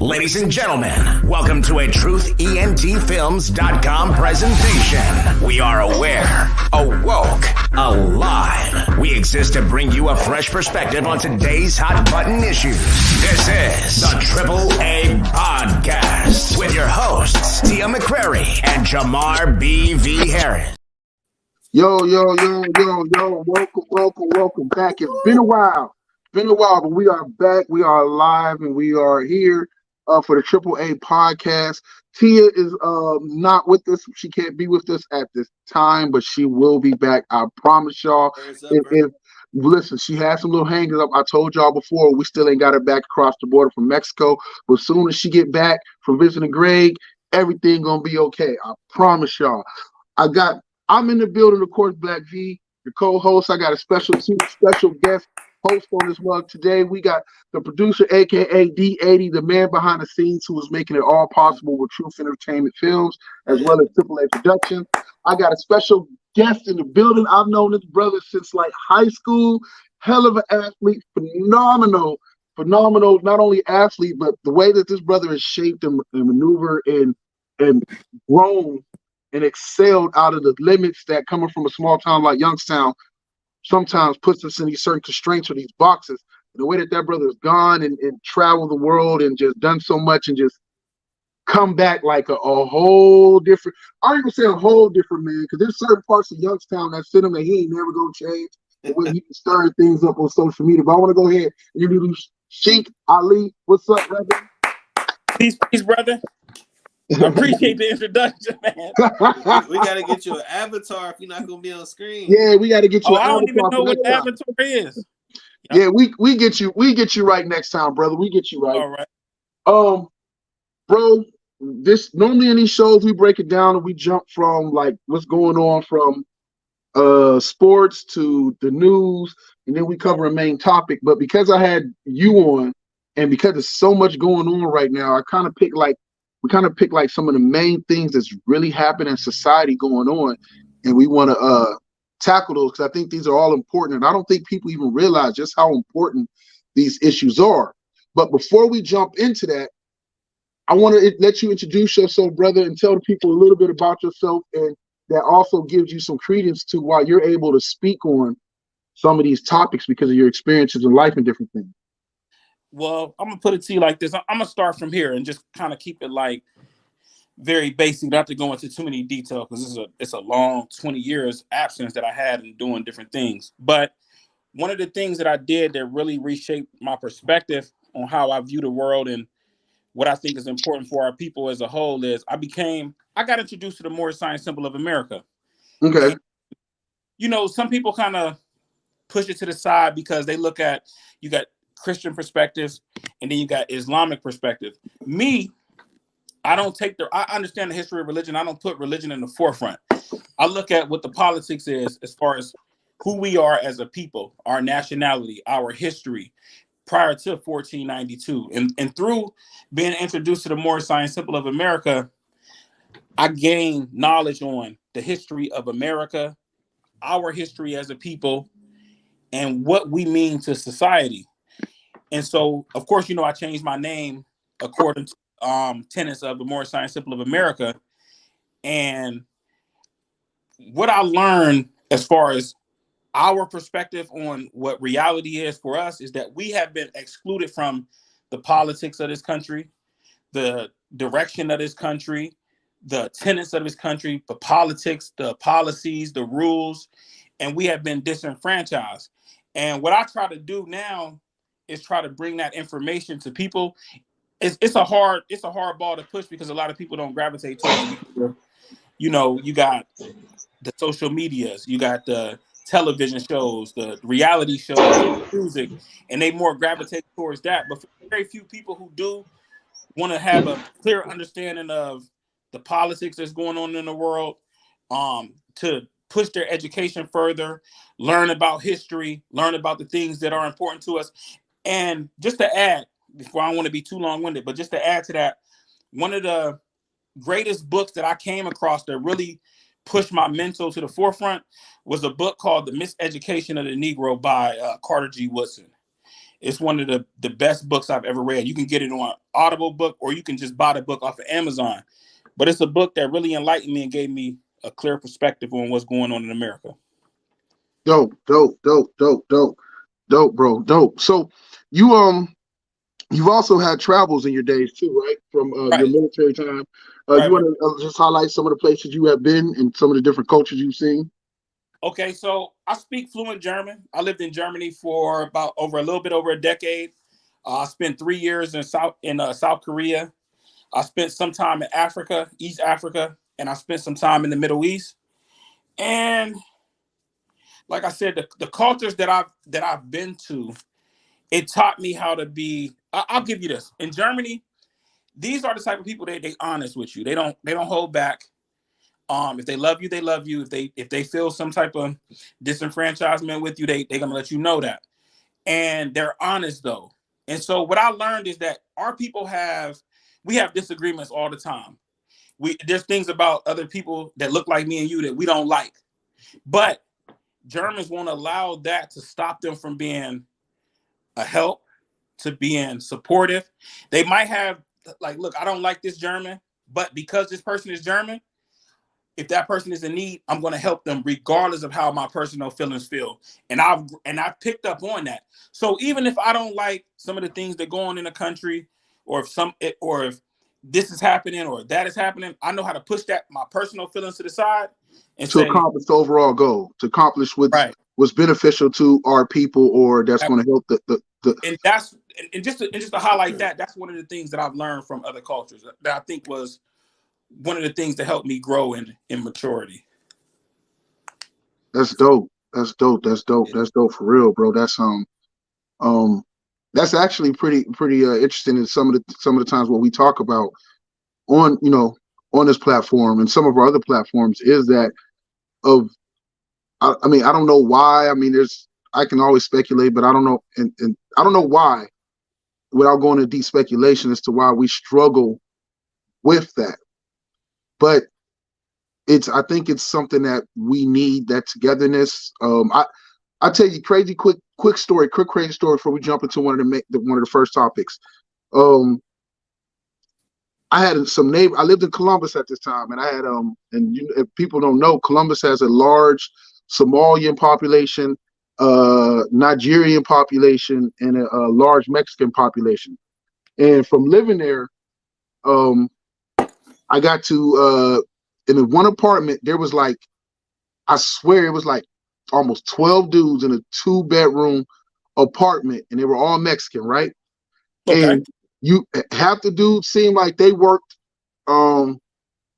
Ladies and gentlemen, welcome to a TruthENTFilms.com presentation. We are aware, awoke, alive. We exist to bring you a fresh perspective on today's hot button issues. This is the Triple A Podcast with your hosts, Tia McCrary and Jamar B.V. Harris. Yo, welcome back. It's been a while, but we are back. We are live and we are here for the Triple A Podcast. Tia is not with us. She can't be with us at this time, but she will be back. I promise y'all. Listen, she had some little hangers up. I told y'all before, we still ain't got her back across the border from Mexico. But as soon as she get back from visiting Greg, everything gonna be okay. I promise y'all. I'm in the building, of course, Black V, the co-host. I got a special guest host on this mug today. We got the producer, aka D80, the man behind the scenes who is making it all possible with Truth Entertainment Films, as well as Triple A Productions. I got a special guest in the building. I've known this brother since like high school. Hell of an athlete, phenomenal. Not only athlete, but the way that this brother is shaped and maneuvered and grown and excelled out of the limits that coming from a small town like Youngstown sometimes puts us in these certain constraints or these boxes. And the way that brother has gone and traveled the world and just done so much and just come back like a whole different, I ain't gonna say a whole different man, because there's certain parts of Youngstown that fit him that he ain't never gonna change. And when he stirring things up on social media. But I want to go ahead and introduce Sheik Ali. What's up, brother? Peace, brother. I appreciate the introduction, man. We got to get you an avatar if you're not going to be on screen. Yeah, we got to get you an avatar. I don't even know what avatar is. Yeah, we get you right next time, brother. We get you right. All right. Bro, this normally in these shows we break it down and we jump from like what's going on from sports to the news, and then we cover a main topic. But because I had you on and because there's so much going on right now, we kind of pick like some of the main things that's really happening in society going on, and we want to tackle those because I think these are all important, and I don't think people even realize just how important these issues are. But before we jump into that, I want to let you introduce yourself, brother, and tell the people a little bit about yourself, and that also gives you some credence to why you're able to speak on some of these topics because of your experiences in life and different things. Well, I'm gonna put it to you like this. I'm gonna start from here and just kind of keep it like very basic, not to go into too many details because it's a long 20 years absence that I had in doing different things. But one of the things that I did that really reshaped my perspective on how I view the world and what I think is important for our people as a whole is I got introduced to the more science symbol of America. Okay. And, you know, some people kind of push it to the side because they look at, you got Christian perspectives and then you got Islamic perspective. Me, I understand the history of religion. I don't put religion in the forefront. I look at what the politics is as far as who we are as a people, our nationality, our history prior to 1492. And through being introduced to the more science symbol of America, I gained knowledge on the history of America, our history as a people, and what we mean to society. And so, of course, you know, I changed my name according to tenets of the more science symbol of America. And what I learned as far as our perspective on what reality is for us is that we have been excluded from the politics of this country, the direction of this country, the tenets of this country, the politics, the policies, the rules, and we have been disenfranchised. And what I try to do now is try to bring that information to people. It's a hard ball to push because a lot of people don't gravitate towards it. You know, you got the social medias, you got the television shows, the reality shows, music, and they more gravitate towards that. But for very few people who do want to have a clear understanding of the politics that's going on in the world, to push their education further, learn about history, learn about the things that are important to us. And just to add, before I don't want to be too long-winded, but just to add to that, one of the greatest books that I came across that really pushed my mental to the forefront was a book called The Miseducation of the Negro by Carter G. Woodson. It's one of the best books I've ever read. You can get it on Audible book, or you can just buy the book off of Amazon. But it's a book that really enlightened me and gave me a clear perspective on what's going on in America. Dope, dope, dope, dope, dope, dope, bro, dope. So you you've also had travels in your days too, right? From your Right. military time. You Right. want to just highlight some of the places you have been and some of the different cultures you've seen? Okay, so I speak fluent German. I lived in Germany for about over a little bit over a decade. I spent 3 years in South Korea. I spent some time in Africa, East Africa, and I spent some time in the Middle East. And like I said, the cultures that I've been to, it taught me how to be. I'll give you this. In Germany, these are the type of people they honest with you. They don't hold back. If they love you, they love you. If they feel some type of disenfranchisement with you, they're gonna let you know that. And they're honest though. And so what I learned is that our people we have disagreements all the time. There's things about other people that look like me and you that we don't like. But Germans won't allow that to stop them from being a help, to being supportive. They might have like, look, I don't like this German, but because this person is German, if that person is in need, I'm going to help them regardless of how my personal feelings feel. And I've picked up on that. So even if I don't like some of the things that go on in the country, or if this is happening or that is happening, I know how to push my personal feelings to the side and To say, accomplish the overall goal, to accomplish right. what's beneficial to our people, or that's going to help the. And that's and just to highlight that, that's one of the things that I've learned from other cultures that I think was one of the things that helped me grow in maturity. That's dope. That's dope. That's dope. That's dope for real, bro. Um that's actually pretty interesting in some of the times what we talk about on on this platform and some of our other platforms is that of I mean I don't know why. I mean I can always speculate, but I don't know and I don't know why without going into deep speculation as to why we struggle with that. But I think it's something that we need, that togetherness. I tell you quick crazy story before we jump into one of the first topics. Um, I had some neighbor. I lived in Columbus at this time, and I had if people don't know, Columbus has a large Somalian population, Nigerian population, and a large Mexican population. And from living there, I got to in the one apartment there was like, I swear it was like almost 12 dudes in a 2-bedroom apartment, and they were all Mexican, right? Okay. And half the dudes seemed like they worked in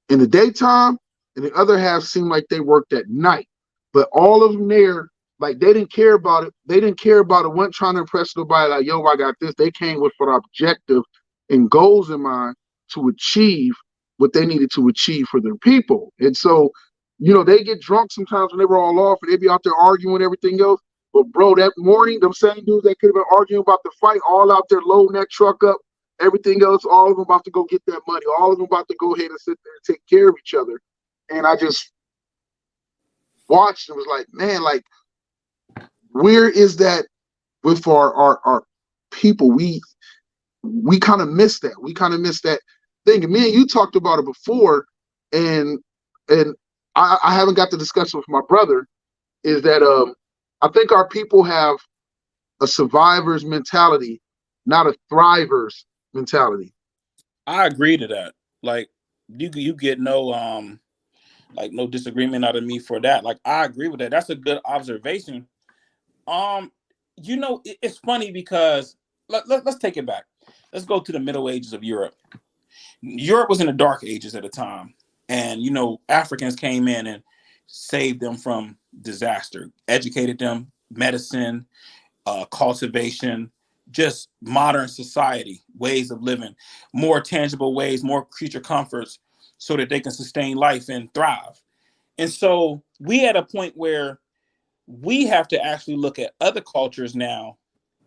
the daytime, and the other half seemed like they worked at night. But all of them there, like they didn't care about it. They didn't care about it. Weren't trying to impress nobody. Like, yo, I got this. They came with an objective and goals in mind to achieve what they needed to achieve for their people. And so, they get drunk sometimes when they were all off, and they be out there arguing and everything else. But bro, that morning, them same dudes that could have been arguing about the fight, all out there loading that truck up, everything else, all of them about to go get that money, all of them about to go ahead and sit there and take care of each other. And I just watched and was like, man, like, where is that with our people? We kind of miss that. We kind of miss that thing. And me and you talked about it before, and I haven't got the discussion with my brother, is that I think our people have a survivor's mentality, not a thriver's mentality. I agree to that. Like you get no disagreement out of me for that. Like I agree with that. That's a good observation. Um, it's funny because let's take it back. Let's go to the Middle Ages of Europe. Europe was in the Dark Ages at the time, and Africans came in and saved them from disaster, educated them, medicine, cultivation, just modern society, ways of living, more tangible ways, more creature comforts, so that they can sustain life and thrive. And so we at a point where we have to actually look at other cultures now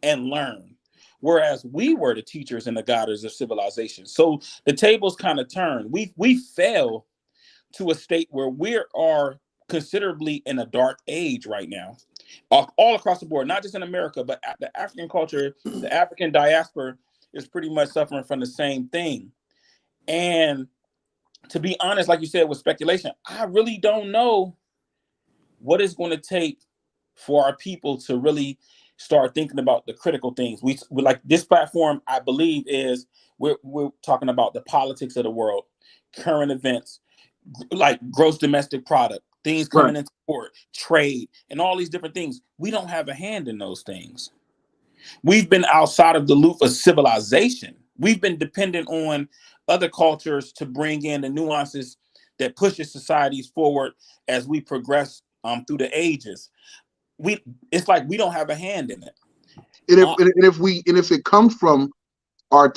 and learn. Whereas we were the teachers and the guiders of civilization. So the tables kind of turn. We fell to a state where we are considerably in a dark age right now. all across the board, not just in America, but the African culture, the African diaspora is pretty much suffering from the same thing. And to be honest, like you said, with speculation, I really don't know what it's going to take for our people to really start thinking about the critical things. We like this platform, I believe, is we're talking about the politics of the world, current events, like gross domestic product, things coming into port, trade, and all these different things. We don't have a hand in those things. We've been outside of the loop of civilization. We've been dependent on other cultures to bring in the nuances that pushes societies forward as we progress through the ages. It's like we don't have a hand in it. And if it comes from our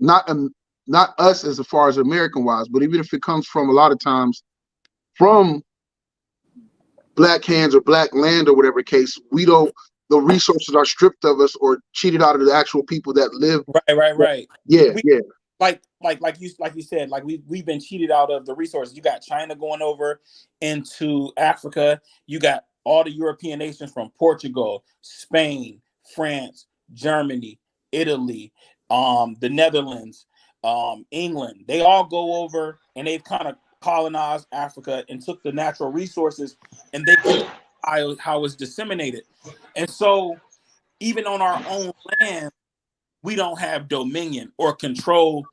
not us as far as American wise, but even if it comes from a lot of times from black hands or black land or whatever case, the resources are stripped of us or cheated out of the actual people that live. Right. Yeah. Like you said, like we've been cheated out of the resources. You got China going over into Africa. You got all the European nations from Portugal, Spain, France, Germany, Italy, the Netherlands, England. They all go over and they've kind of colonized Africa and took the natural resources and they can how it's disseminated. And so even on our own land, we don't have dominion or control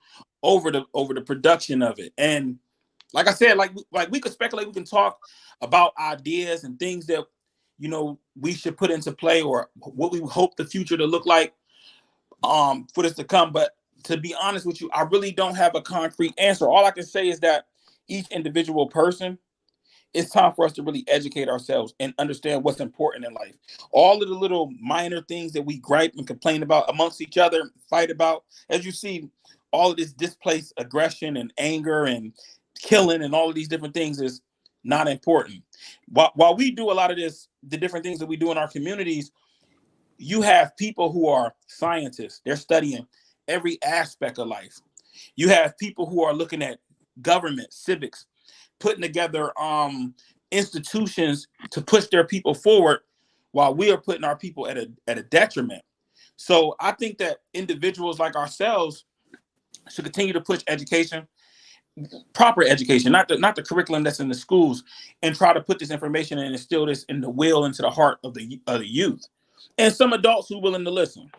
over the production of it. And like I said, like we could speculate, we can talk about ideas and things that we should put into play or what we hope the future to look like for this to come. But to be honest with you, I really don't have a concrete answer. All I can say is that each individual person, it's time for us to really educate ourselves and understand what's important in life. All of the little minor things that we gripe and complain about amongst each other, fight about, as you see, all of this displaced aggression and anger and killing and all of these different things is not important. While we do a lot of this, the different things that we do in our communities, you have people who are scientists. They're studying every aspect of life. You have people who are looking at government, civics, putting together institutions to push their people forward while we are putting our people at a detriment. So I think that individuals like ourselves should continue to push education, proper education, not the curriculum that's in the schools, and try to put this information and instill this in the will into the heart of the youth and some adults who are willing to listen.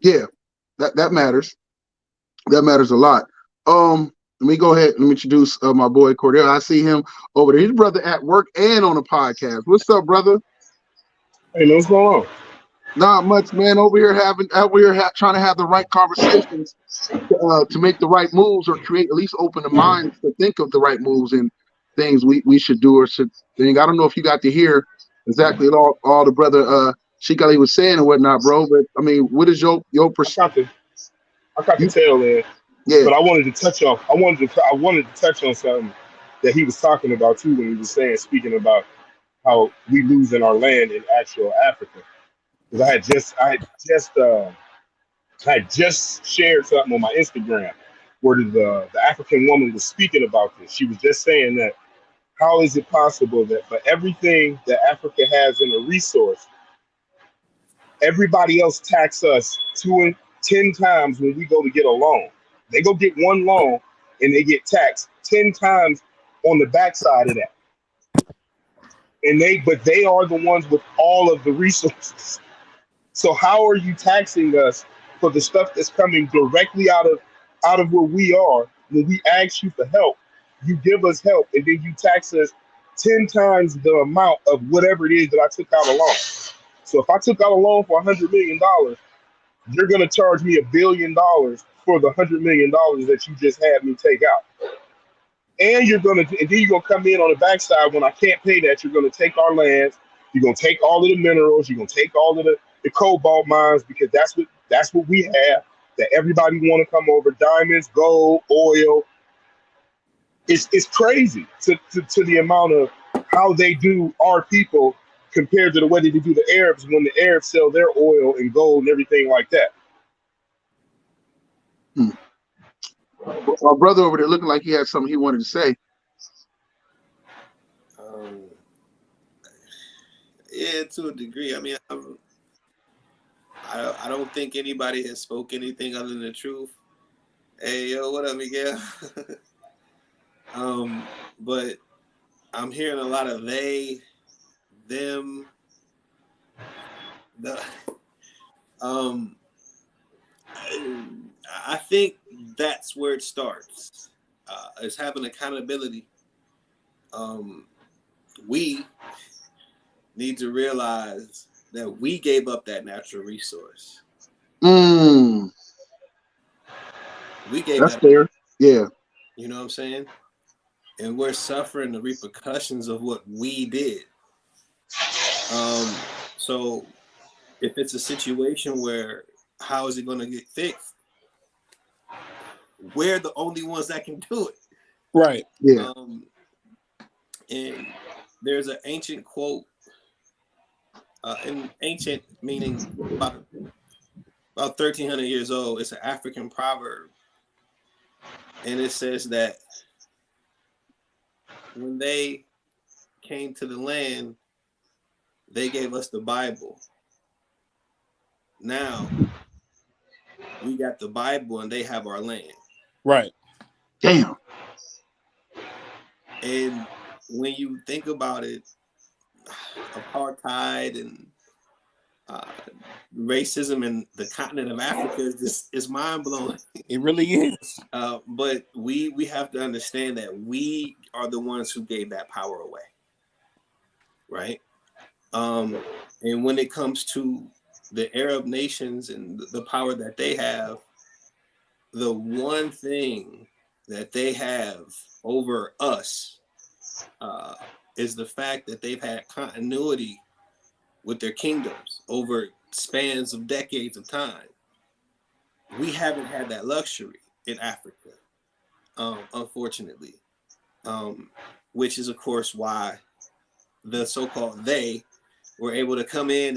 Yeah, that matters. That matters a lot. Let me go ahead and introduce my boy Cordell. I see him over there. His brother at work and on a podcast. What's up, brother? Hey, what's going on? Not much, man. Over here trying to have the right conversations to make the right moves or create at least open the minds to think of the right moves and things we should do or should think. I don't know if you got to hear exactly all the brother Shikali was saying and whatnot, bro. But I mean, what is your perspective? I got the tail end. Yeah. But I wanted to touch on something that he was talking about too when he was speaking about how we losing our land in actual Africa. Because I had just shared something on my Instagram where the African woman was speaking about this. She was just saying that how is it possible that for everything that Africa has in a resource, everybody else tax us 10 times when we go to get a loan. They go get one loan and they get taxed 10 times on the backside of that. But they are the ones with all of the resources. So how are you taxing us for the stuff that's coming directly out of where we are? When we ask you for help, you give us help, and then you tax us 10 times the amount of whatever it is that I took out a loan. So if I took out a loan for $100 million, you're going to charge me $1 billion for the $100 million that you just had me take out. And then you're going to come in on the backside when I can't pay that. You're going to take our lands. You're going to take all of the minerals. You're going to take all of the cobalt mines, because that's what we have that everybody want to come over. Diamonds, gold, oil. It's crazy to the amount of how they do our people compared to the way they do the Arabs when the Arabs sell their oil and gold and everything like that. Our brother over there looking like he had something he wanted to say. Yeah, understand to a degree. I mean, I don't think anybody has spoke anything other than the truth. Hey, yo, what up, Miguel? But I'm hearing a lot of they, them, the. I think that's where it starts. Is having accountability. We need to realize that we gave up that natural resource. Mm, We gave that's that. fair. Yeah. You know what I'm saying? And we're suffering the repercussions of what we did. So if it's a situation where how is it going to get fixed? We're the only ones that can do it. Right. Yeah. And there's an ancient quote, and ancient meaning about 1,300 years old. It's an African proverb. And it says that when they came to the land, they gave us the Bible. Now we got the Bible and they have our land. Right. Damn. And when you think about it, apartheid and racism in the continent of Africa is mind blowing. It really is. But we have to understand that we are the ones who gave that power away, right? And when it comes to the Arab nations and the power that they have, the one thing that they have over us is the fact that they've had continuity with their kingdoms over spans of decades of time. We haven't had that luxury in Africa, unfortunately, which is, of course, why the so-called they were able to come in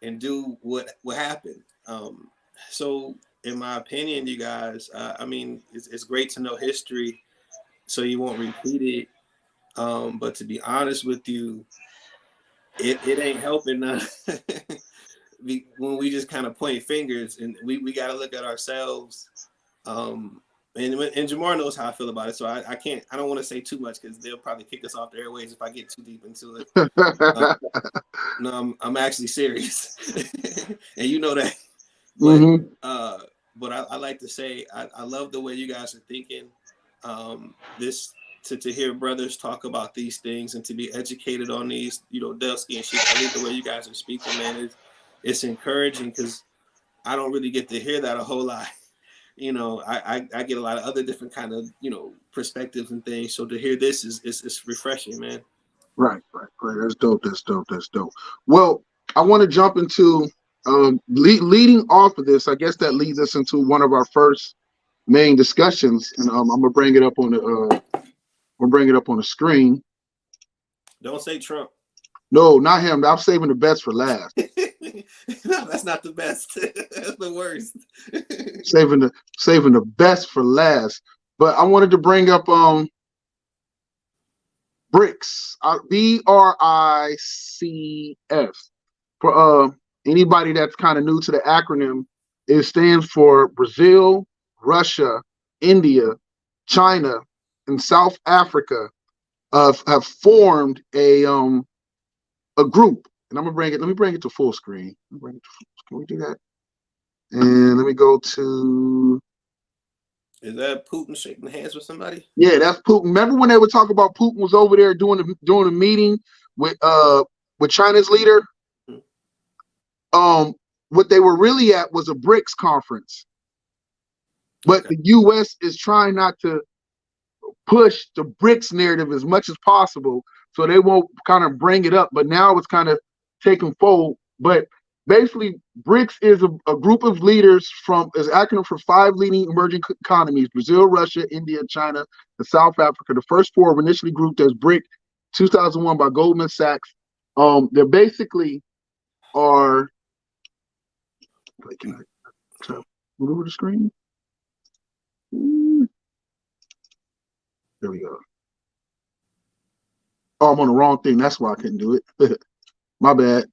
and do what happened. So, in my opinion, you guys, I mean, it's great to know history so you won't repeat it. But to be honest with you, it ain't helping when we just kind of point fingers, and we got to look at ourselves. And Jamar knows how I feel about it, so I don't want to say too much because they'll probably kick us off the airways if I get too deep into it. No, I'm actually serious, and you know that. But but I like to say I love the way you guys are thinking. This to hear brothers talk about these things and to be educated on these, Dusky and shit. I think the way you guys are speaking, man, it's encouraging because I don't really get to hear that a whole lot. I get a lot of other different kind of perspectives and things. So to hear this is refreshing, man. Right. That's dope. Well, I want to jump into leading off of this. I guess that leads us into one of our first main discussions, and I'm gonna bring it up on the screen. Don't say Trump. No, not him. I'm saving the best for last. No, that's not the best. That's the worst. saving the best for last. But I wanted to bring up B.r.i.c.s, B.r.i.c.s. For anybody that's kind of new to the acronym, it stands for Brazil, Russia, India, China, and South Africa have formed a group. And let me bring it to full screen. Can we do that? And let me go to. Is that Putin shaking hands with somebody? Yeah, that's Putin. Remember when they would talk about Putin was over there doing a meeting with China's leader? What they were really at was a B.r.i.c.s conference. But the U.S. is trying not to push the B.r.i.c.s narrative as much as possible, so they won't kind of bring it up. But now it's kind of taking fold. But basically, B.r.i.c.s is a group of leaders is acronym for 5 leading emerging economies: Brazil, Russia, India, China, and South Africa. The first 4 were initially grouped as B.r.i.c. 2001 by Goldman Sachs. They basically are. Can I move over the screen? There we go. Oh, I'm on the wrong thing. That's why I couldn't do it. My bad.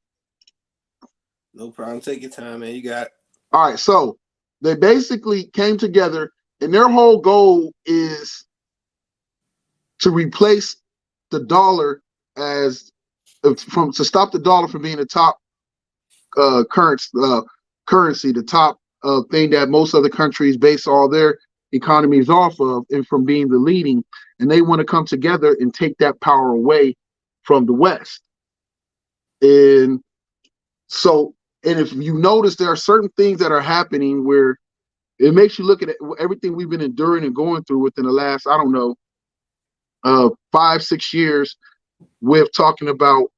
No problem. Take your time, man. You got it. All right, so they basically came together, and their whole goal is to replace the dollar as to stop the dollar from being the top currency, the top thing that most other countries base all their economies off of, and from being the leading. And they want to come together and take that power away from the West. And so, and if you notice, there are certain things that are happening where it makes you look at everything we've been enduring and going through within the last, I don't know, 5-6 years, with talking about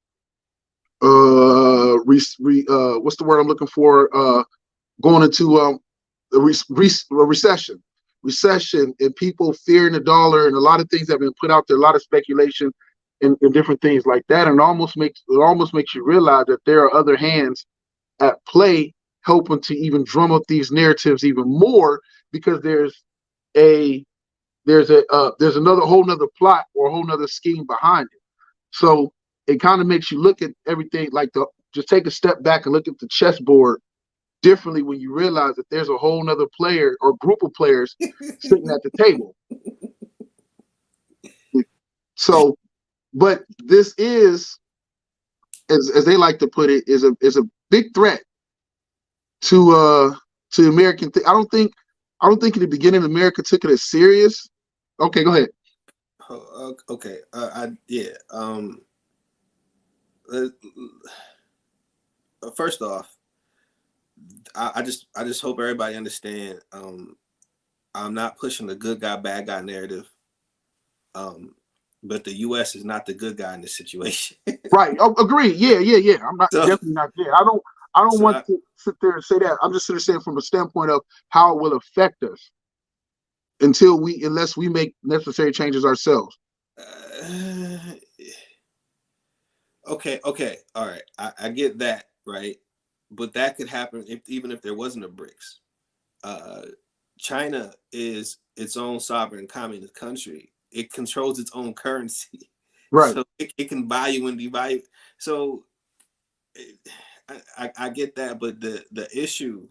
what's the word I'm looking for? Going into a recession, and people fearing the dollar, and a lot of things have been put out there, a lot of speculation and different things like that, and it almost makes you realize that there are other hands at play helping to even drum up these narratives even more, because there's another whole nother plot or a whole nother scheme behind it. So it kind of makes you look at everything like just take a step back and look at the chessboard differently when you realize that there's a whole nother player or group of players sitting at the table. So, but this is, as they like to put it, is a big threat to American. I don't think in the beginning America took it as serious. Okay, go ahead. Okay. First off, I just hope everybody understand. I'm not pushing the good guy, bad guy narrative. But the U.S. is not the good guy in this situation. Right. Oh, agree. Yeah. I'm not definitely not there. I don't want to sit there and say that. I'm just saying from a standpoint of how it will affect us unless we make necessary changes ourselves. Okay. All right. I get that, right? But that could happen even if there wasn't a BRICS. China is its own sovereign communist country. It controls its own currency. Right. So it can buy you and devalue. So I get that, but the issue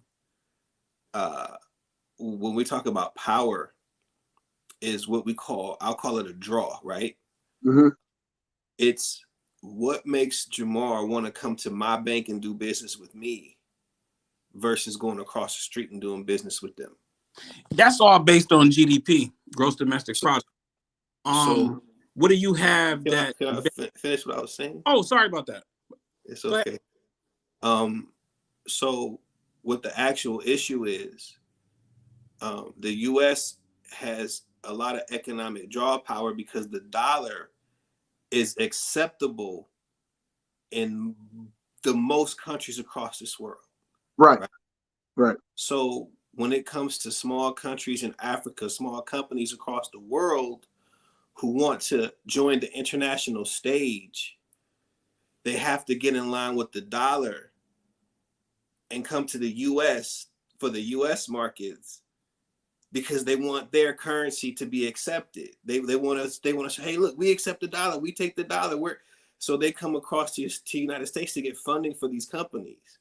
when we talk about power is what I'll call it a draw, right? Mm-hmm. It's what makes Jamar want to come to my bank and do business with me versus going across the street and doing business with them. That's all based on GDP, gross domestic product. So what do you have can I finish what I was saying? Oh, sorry about that. It's okay. So what the actual issue is, the U.S. has a lot of economic draw power because the dollar is acceptable in the most countries across this world. Right. So when it comes to small countries in Africa, small companies across the world who want to join the international stage, they have to get in line with the dollar and come to the U.S. for the U.S. markets because they want their currency to be accepted. They want to say, hey, look, we accept the dollar. We take the dollar. So they come across to the United States to get funding for these companies.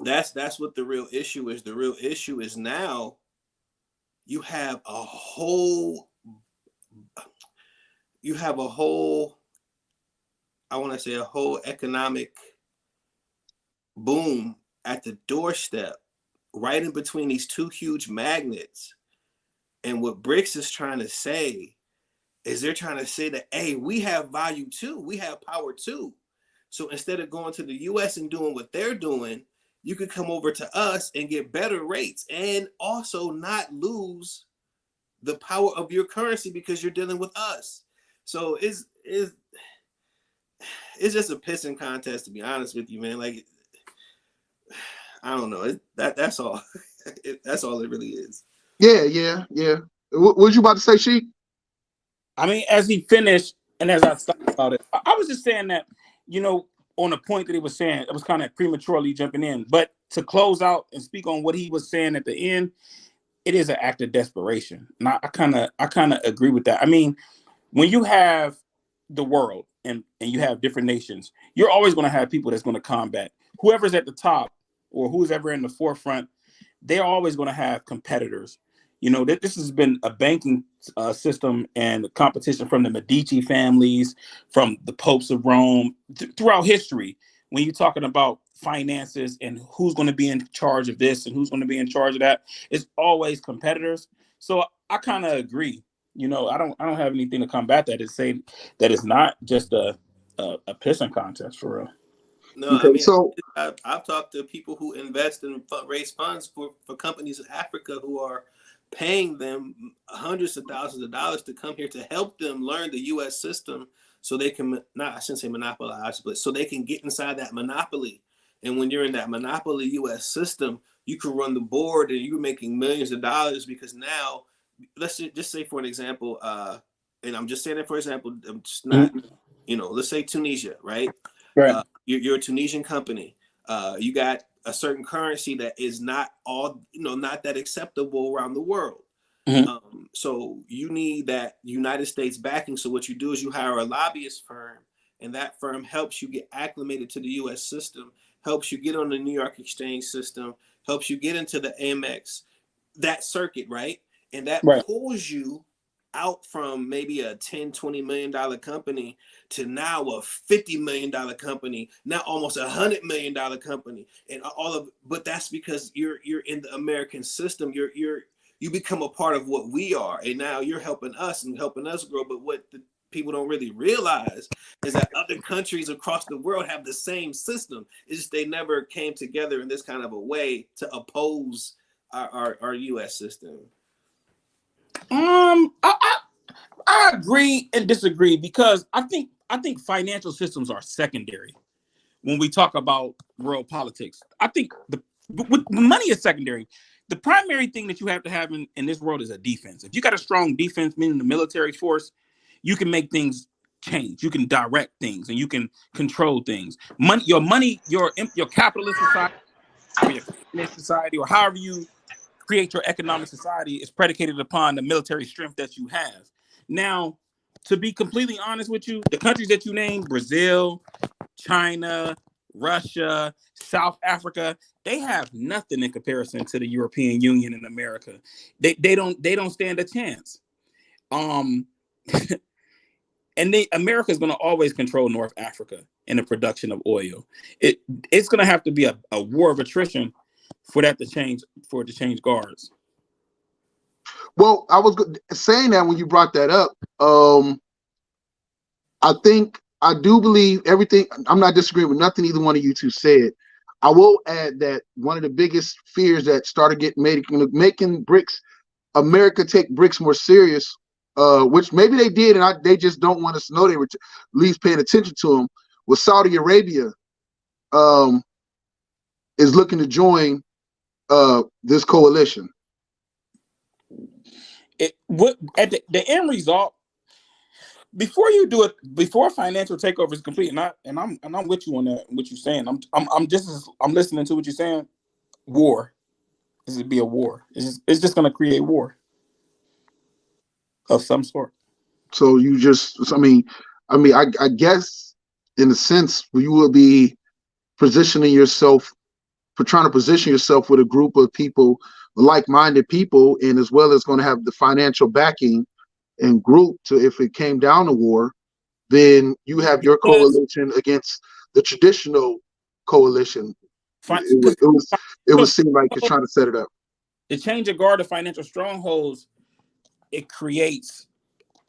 That's what the real issue is. The real issue is now you have a whole, I want to say a whole economic boom at the doorstep, right in between these two huge magnets. And what BRICS is trying to say is they're trying to say that, hey, we have value too. We have power too. So instead of going to the US and doing what they're doing, you could come over to us and get better rates and also not lose the power of your currency because you're dealing with us. So it's just a pissing contest, to be honest with you, man. Like, I don't know. That's all. That's all it really is. Yeah. What was you about to say, Sheik? I mean, as he finished and as I thought about it, I was just saying that, on the point that he was saying, it was kind of prematurely jumping in. But to close out and speak on what he was saying at the end, it is an act of desperation. And I kind of agree with that. I mean, when you have the world, and you have different nations, you're always going to have people that's going to combat whoever's at the top or who's ever in the forefront. They're always going to have competitors. You know, this has been a banking system and competition from the Medici families, from the popes of Rome, throughout history. When you're talking about finances and who's going to be in charge of this and who's going to be in charge of that, it's always competitors. So I kind of agree. You know, I don't have anything to combat that. Is say that it's not just a pissing contest for real. No, I Okay, mean, so I've talked to people who invest and raise funds for companies in Africa who are paying them hundreds of thousands of dollars to come here to help them learn the U.S. system so they can, I shouldn't say monopolize, but so they can get inside that monopoly. And when you're in that monopoly U.S. system, you can run the board and you're making millions of dollars because now, let's just say for an example, and I'm just saying it for example, I'm just not, let's say Tunisia, right? Right. You're a Tunisian company. You got a certain currency that is not not that acceptable around the world. Mm-hmm. So you need that United States backing. So what you do is you hire a lobbyist firm, and that firm helps you get acclimated to the U.S. system, helps you get on the New York Exchange system, helps you get into the Amex, that circuit, right? And that Right. pulls you out from maybe a $10-20 million company to now a $50 million company, now almost $100 million company, and but that's because you're in the American system. You become a part of what we are, and now you're helping us and helping us grow. But what the people don't really realize is that other countries across the world have the same system. It's just they never came together in this kind of a way to oppose our U.S. system. I agree and disagree because I think financial systems are secondary when we talk about world politics. I think the money is secondary. The primary thing that you have to have in this world is a defense. If you got a strong defense, meaning the military force, you can make things change. You can direct things and you can control things. Your capitalist society or your communist society or however you create your economic society is predicated upon the military strength that you have. Now, to be completely honest with you, the countries that you named, Brazil, China, Russia, South Africa, they have nothing in comparison to the European Union and America. They don't stand a chance. And America is going to always control North Africa in the production of oil. It's going to have to be a war of attrition for it to change guards. well, I was saying that when you brought that up. I do believe everything. I'm not disagreeing with nothing either one of you two said. I will add that one of the biggest fears that started making BRICS, America take BRICS more serious, which maybe they did, and they just don't want us to know they were at least paying attention to them, was Saudi Arabia is looking to join this coalition. At the end result, before you do it, before financial takeover is complete, and I'm with you on that. What you're saying, I'm listening to what you're saying. War, this would be a war. It's just going to create war of some sort. So I guess in a sense you will be trying to position yourself with a group of people, like-minded people, and as well as going to have the financial backing and group to, if it came down to war, then you have your coalition against the traditional coalition. It would seem like you're trying to set it up. The change of guard of financial strongholds, it creates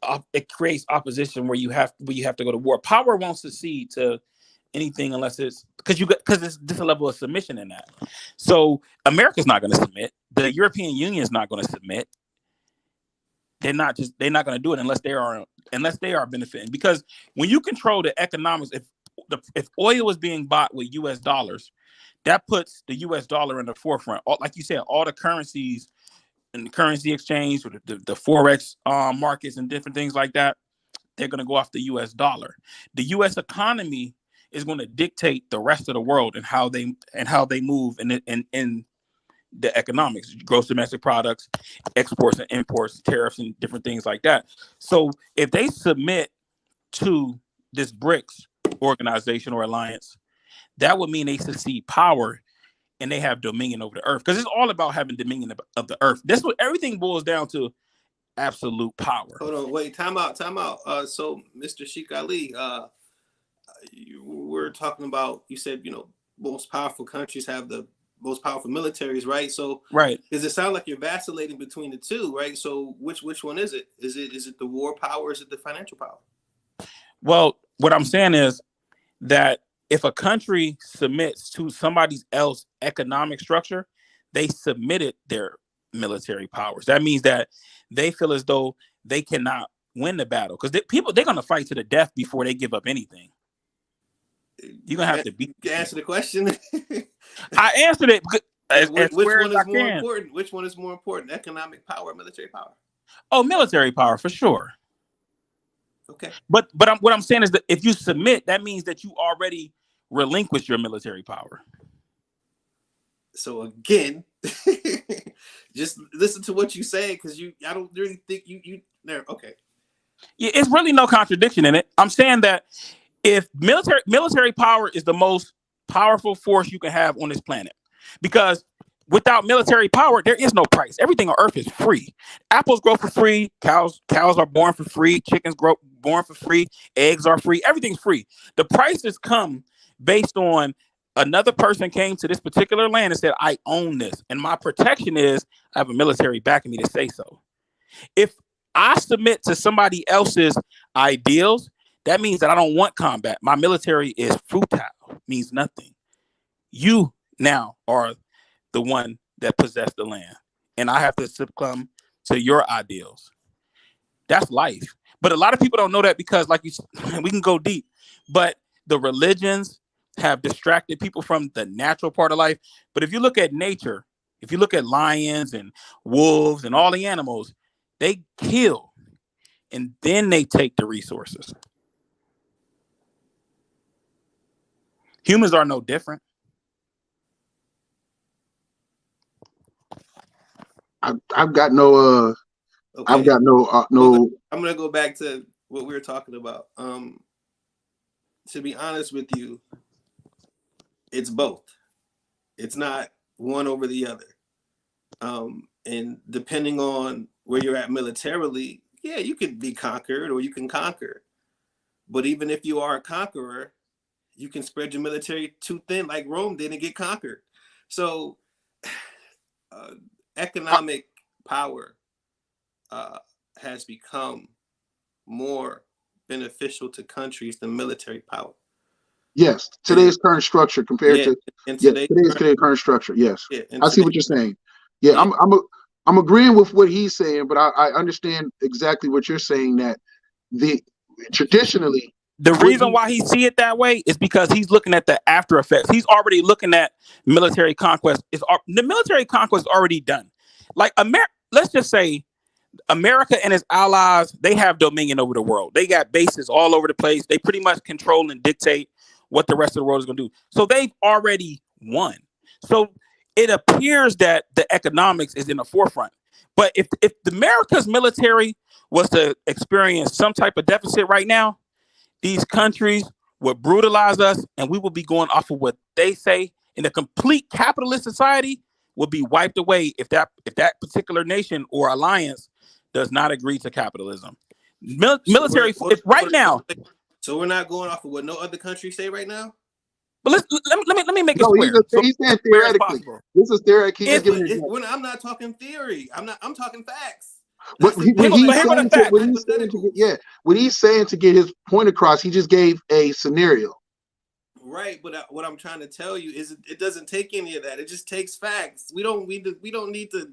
opposition where you have to go to war. Power won't succeed to anything unless it's because it's just a level of submission in that. So America's not going to submit. The European Union is not going to submit. They're not going to do it unless they are benefiting. Because when you control the economics, if oil is being bought with U.S. dollars, that puts the U.S. dollar in the forefront. Like you said, all the currencies and the currency exchange or the forex markets and different things like that, they're going to go off the U.S. dollar. The U.S. economy is going to dictate the rest of the world and how they move in the economics, gross domestic products, exports and imports, tariffs and different things like that. So if they submit to this BRICS organization or alliance, that would mean they succeed power and they have dominion over the earth. Because it's all about having dominion of the earth. That's what everything boils down to, absolute power. Hold on, wait, time out. So Mr. Sheikh Ali, you were talking about, you said, most powerful countries have the most powerful militaries, right? So right. Does it sound like you're vacillating between the two, right? So which one is it? Is it the war power? Is it the financial power? Well, what I'm saying is that if a country submits to somebody else's economic structure, they submitted their military powers. That means that they feel as though they cannot win the battle, because they're going to fight to the death before they give up anything. You're going to have to beat. Answer the question. I answered it. Which one is more important? Which one is more important? Economic power or military power? Oh, military power for sure. Okay. But what I'm saying is that if you submit, that means that you already relinquish your military power. So again, just listen to what you say, because I don't really think you there. Okay. Yeah, it's really no contradiction in it. I'm saying that if military power is the most powerful force you can have on this planet, because without military power, there is no price. Everything on earth is free. Apples grow for free. Cows are born for free. Chickens born for free. Eggs are free. Everything's free. The prices come based on another person came to this particular land and said, I own this. And my protection is I have a military backing me to say so. If I submit to somebody else's ideals, that means that I don't want combat. My military is futile, means nothing. You now are the one that possess the land, and I have to succumb to your ideals. That's life. But a lot of people don't know that, because like we can go deep, but the religions have distracted people from the natural part of life. But if you look at nature, if you look at lions and wolves and all the animals, they kill and then they take the resources. Humans are no different. I've got no okay. I've got no no. I'm gonna go back to what we were talking about. To be honest with you, it's both. It's not one over the other. And depending on where you're at militarily, yeah, you could be conquered or you can conquer. But even if you are a conqueror, you can spread your military too thin, like Rome did, and get conquered. So economic power has become more beneficial to countries than military power. Yes, today's current structure compared to today's current structure. Yes, I see what you're saying. Yeah. I'm agreeing with what he's saying, but I understand exactly what you're saying. That traditionally, the reason why he see it that way is because he's looking at the after effects. He's already looking at military conquest. The military conquest is already done. Like let's just say America and its allies, they have dominion over the world. They got bases all over the place. They pretty much control and dictate what the rest of the world is going to do. So they've already won. So it appears that the economics is in the forefront. But if the America's military was to experience some type of deficit right now, these countries would brutalize us, and we will be going off of what they say. And the complete capitalist society will be wiped away if that particular nation or alliance does not agree to capitalism. Military right now. So we're not going off of what no other countries say right now. But let me make it clear. He's saying theoretically. This is theoretically. I'm not talking theory. I'm talking facts. When he's saying to get his point across, he just gave a scenario. Right, but what I'm trying to tell you is it doesn't take any of that. It just takes facts. We don't need to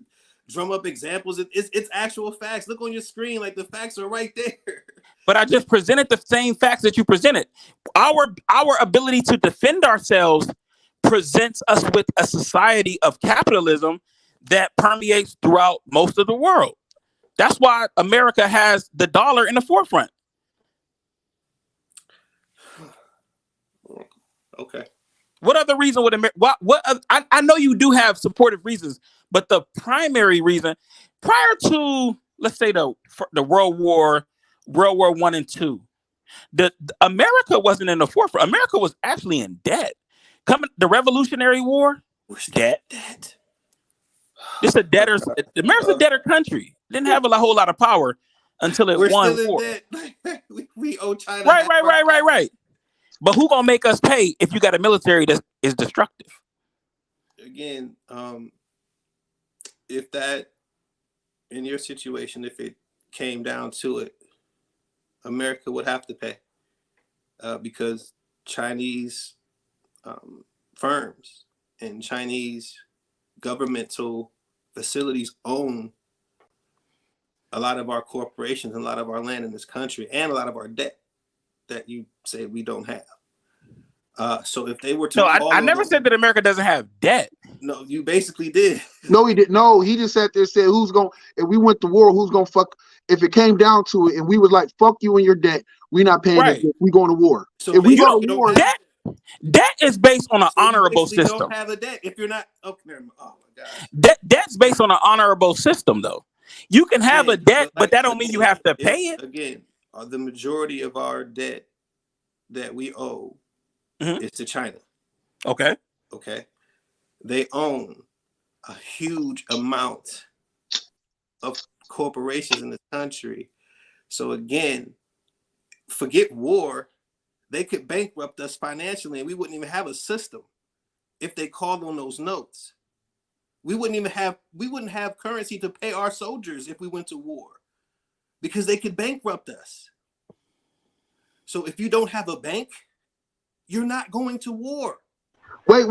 drum up examples. It's actual facts. Look on your screen, like the facts are right there. But I just presented the same facts that you presented. Our ability to defend ourselves presents us with a society of capitalism that permeates throughout most of the world. That's why America has the dollar in the forefront. Okay. What other reason would America? I know you do have supportive reasons, but the primary reason, prior to, let's say, the World War I and II, The America wasn't in the forefront. America was actually in debt. Coming the Revolutionary War, We're still debt. dead. It's a debtor's. America's a debtor country. Didn't have a whole lot of power until it We're won still in war. debt. we owe China. Right. But who gonna make us pay if you got a military that is destructive? Again, if that in your situation, if it came down to it, America would have to pay because Chinese firms and Chinese governmental facilities own a lot of our corporations and a lot of our land in this country and a lot of our debt that you say we don't have. So if they were to No, I never said that America doesn't have debt. No, you basically did. No, he didn't. No, he just sat there and said, "Who's going? If we went to war, who's going to fuck? If it came down to it, and we was like, fuck you and your debt, we not paying Right. that. We going to war. So if we go you to war, debt is based on an honorable you system. Don't have a debt if you're not. Oh my God. Debt's based on an honorable system, though. You can have a debt, but that don't mean you have to pay it. Again, the majority of our debt that we owe is to China. Okay. They own a huge amount of corporations in this country. So again, forget war. They could bankrupt us financially and we wouldn't even have a system if they called on those notes. We wouldn't have currency to pay our soldiers if we went to war because they could bankrupt us. So if you don't have a bank, you're not going to war. Wait.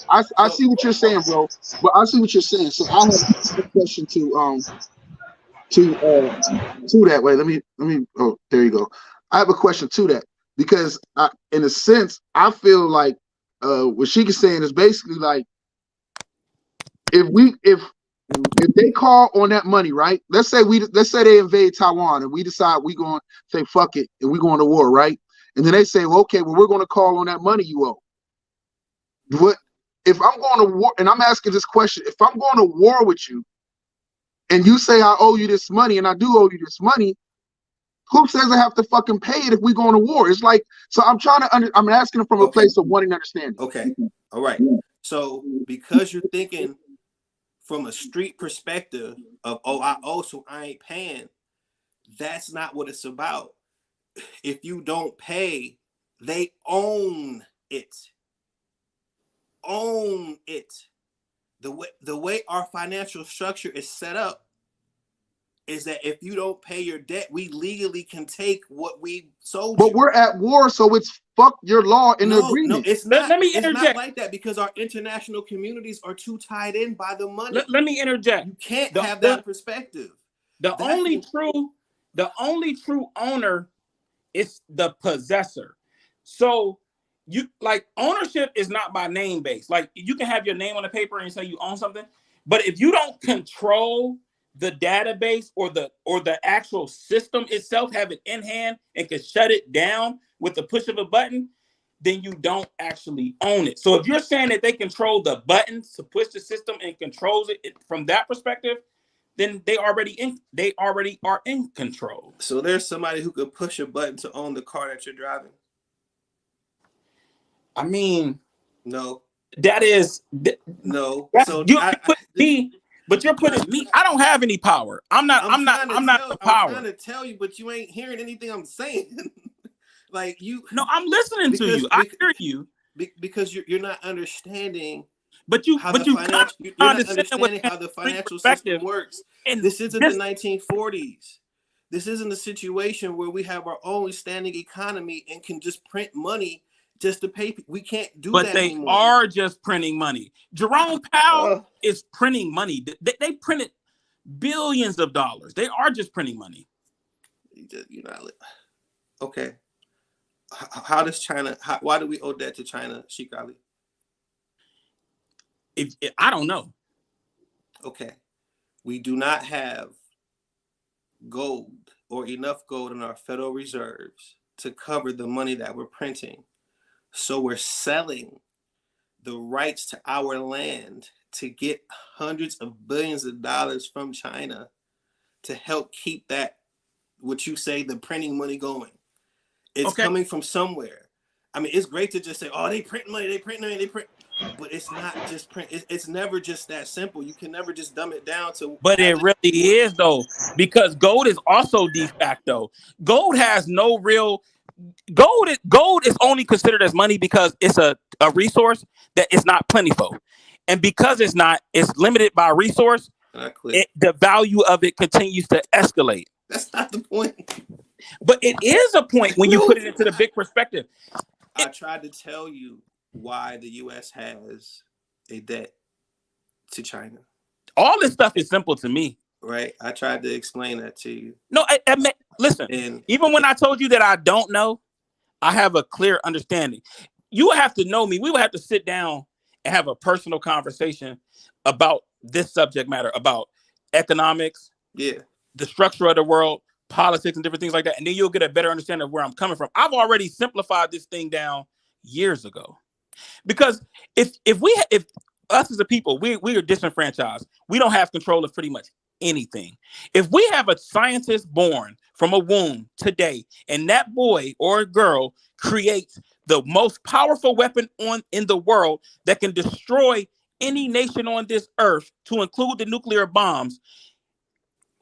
I see what you're saying, bro. But I see what you're saying. So I have a question to that way. Let me. Oh, there you go. I have a question to that because in a sense, I feel like what she is saying is basically like if they call on that money, right? Let's say they invade Taiwan and we decide we going to say fuck it and we going to war, right? And then they say, well, okay, well, we're going to call on that money you owe. What if I'm going to war? And I'm asking this question: if I'm going to war with you, and you say I owe you this money, and I do owe you this money, who says I have to fucking pay it if we go to war? It's like, so I'm trying to I'm asking from a place of wanting to understand. Okay, all right. So because you're thinking from a street perspective of I owe, so I ain't paying. That's not what it's about. If you don't pay, they own it. Own it. The way our financial structure is set up is that if you don't pay your debt, we legally can take what we sold you. But we're at war, so it's fuck your law in the agreement. No, it's not. Let me interject. It's not like that because our international communities are too tied in by the money. Let me interject. You can't have that perspective. The only true owner is the possessor. So you like ownership is not by name based. Like you can have your name on the paper and say you own something, but if you don't control the database or the actual system itself, have it in hand and can shut it down with the push of a button, then you don't actually own it. So if you're saying that they control the buttons to push the system and controls it from that perspective, then they already are in control. So there's somebody who could push a button to own the car that you're driving. I mean, no. That is no. So you're putting me. I don't have any power. I'm not the power. I'm trying to tell you, but you ain't hearing anything I'm saying. Like you. No, I'm listening to you. I hear you. Because you're not understanding. But you're not understanding how the financial system works. And this isn't the 1940s. This isn't a situation where we have our own standing economy and can just print money just to pay people. We can't do that anymore. But they are just printing money. Jerome Powell is printing money. They printed billions of dollars. They are just printing money. Okay. How does China? Why do we owe debt to China, Sheikh Ali? I don't know. Okay. We do not have gold or enough gold in our Federal Reserves to cover the money that we're printing. So we're selling the rights to our land to get hundreds of billions of dollars from China to help keep that, what you say, the printing money going. It's Okay. coming from somewhere. I mean, it's great to just say, "Oh, they print money, they print money, they print," but it's not just print. It's never just that simple. You can never just dumb it down to But it having. really is though, because gold is also de facto. Gold has no real gold is only considered as money because it's a resource that is not plentiful. And because it's limited by resource, the value of it continues to escalate. That's not the point. But it is a point when you put it into the big perspective. I tried to tell you why the U.S. has a debt to China. All this stuff is simple to me. Right? I tried to explain that to you. No, listen, even when I told you that I don't know, I have a clear understanding. You would have to know me. We would have to sit down and have a personal conversation about this subject matter, about economics, the structure of the world, politics, and different things like that. And then you'll get a better understanding of where I'm coming from. I've already simplified this thing down years ago. Because if us as a people, we are disenfranchised. We don't have control of pretty much anything. If we have a scientist born from a womb today, and that boy or girl creates the most powerful weapon in the world that can destroy any nation on this earth, to include the nuclear bombs,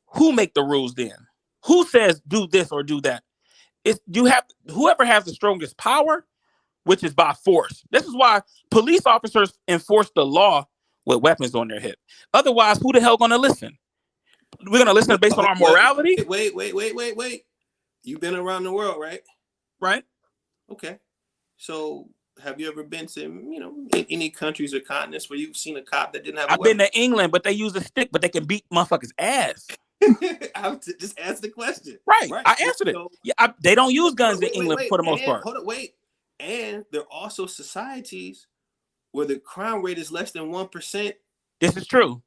who make the rules then? Who says do this or do that? Whoever has the strongest power, which is by force. This is why police officers enforce the law with weapons on their hip. Otherwise, who the hell gonna listen? We're gonna listen based on our morality. Wait. You've been around the world, right? Right. Okay. So have you ever been to, any countries or continents where you've seen a cop that didn't have a weapon? I've been to England, but they use a stick, but they can beat motherfuckers' ass. I'll just answer the question. Right. I answered it. Yeah, they don't use guns in England for the most part. Hold on, wait. And there are also societies where the crime rate is less than 1%. This is true.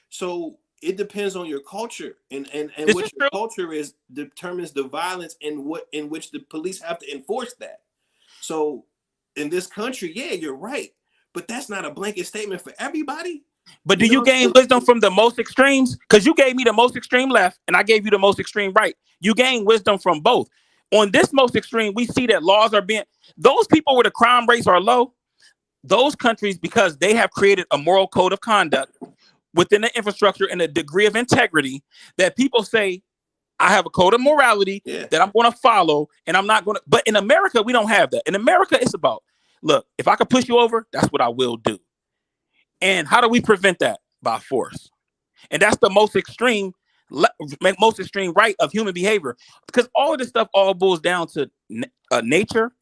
So it depends on your culture, and what your culture is determines the violence in which the police have to enforce that. So in this country, yeah, you're right, but that's not a blanket statement for everybody. But do you gain wisdom from the most extremes? Because you gave me the most extreme left, and I gave you the most extreme right. You gain wisdom from both. On this most extreme, we see that laws are being, those people where the crime rates are low, those countries, because they have created a moral code of conduct within the infrastructure and a degree of integrity that people say, I have a code of morality that I'm going to follow, and I'm not going to. But in America, we don't have that. In America, it's about, look, if I can push you over, that's what I will do. And how do we prevent that? By force. And that's the most extreme right of human behavior, because all of this stuff all boils down to nature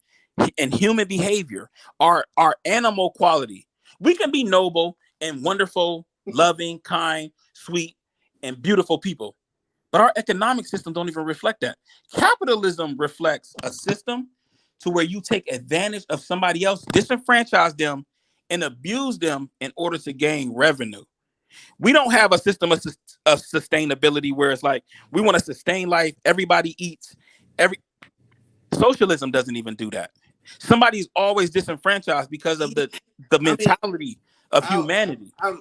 and human behavior, our animal quality. We can be noble and wonderful, loving, kind, sweet, and beautiful people, but our economic system don't even reflect that. Capitalism reflects a system to where you take advantage of somebody else, disenfranchise them, and abuse them in order to gain revenue. We don't have a system of sustainability where it's like, we want to sustain life, everybody eats. Socialism doesn't even do that. Somebody's always disenfranchised because of the mentality of humanity. I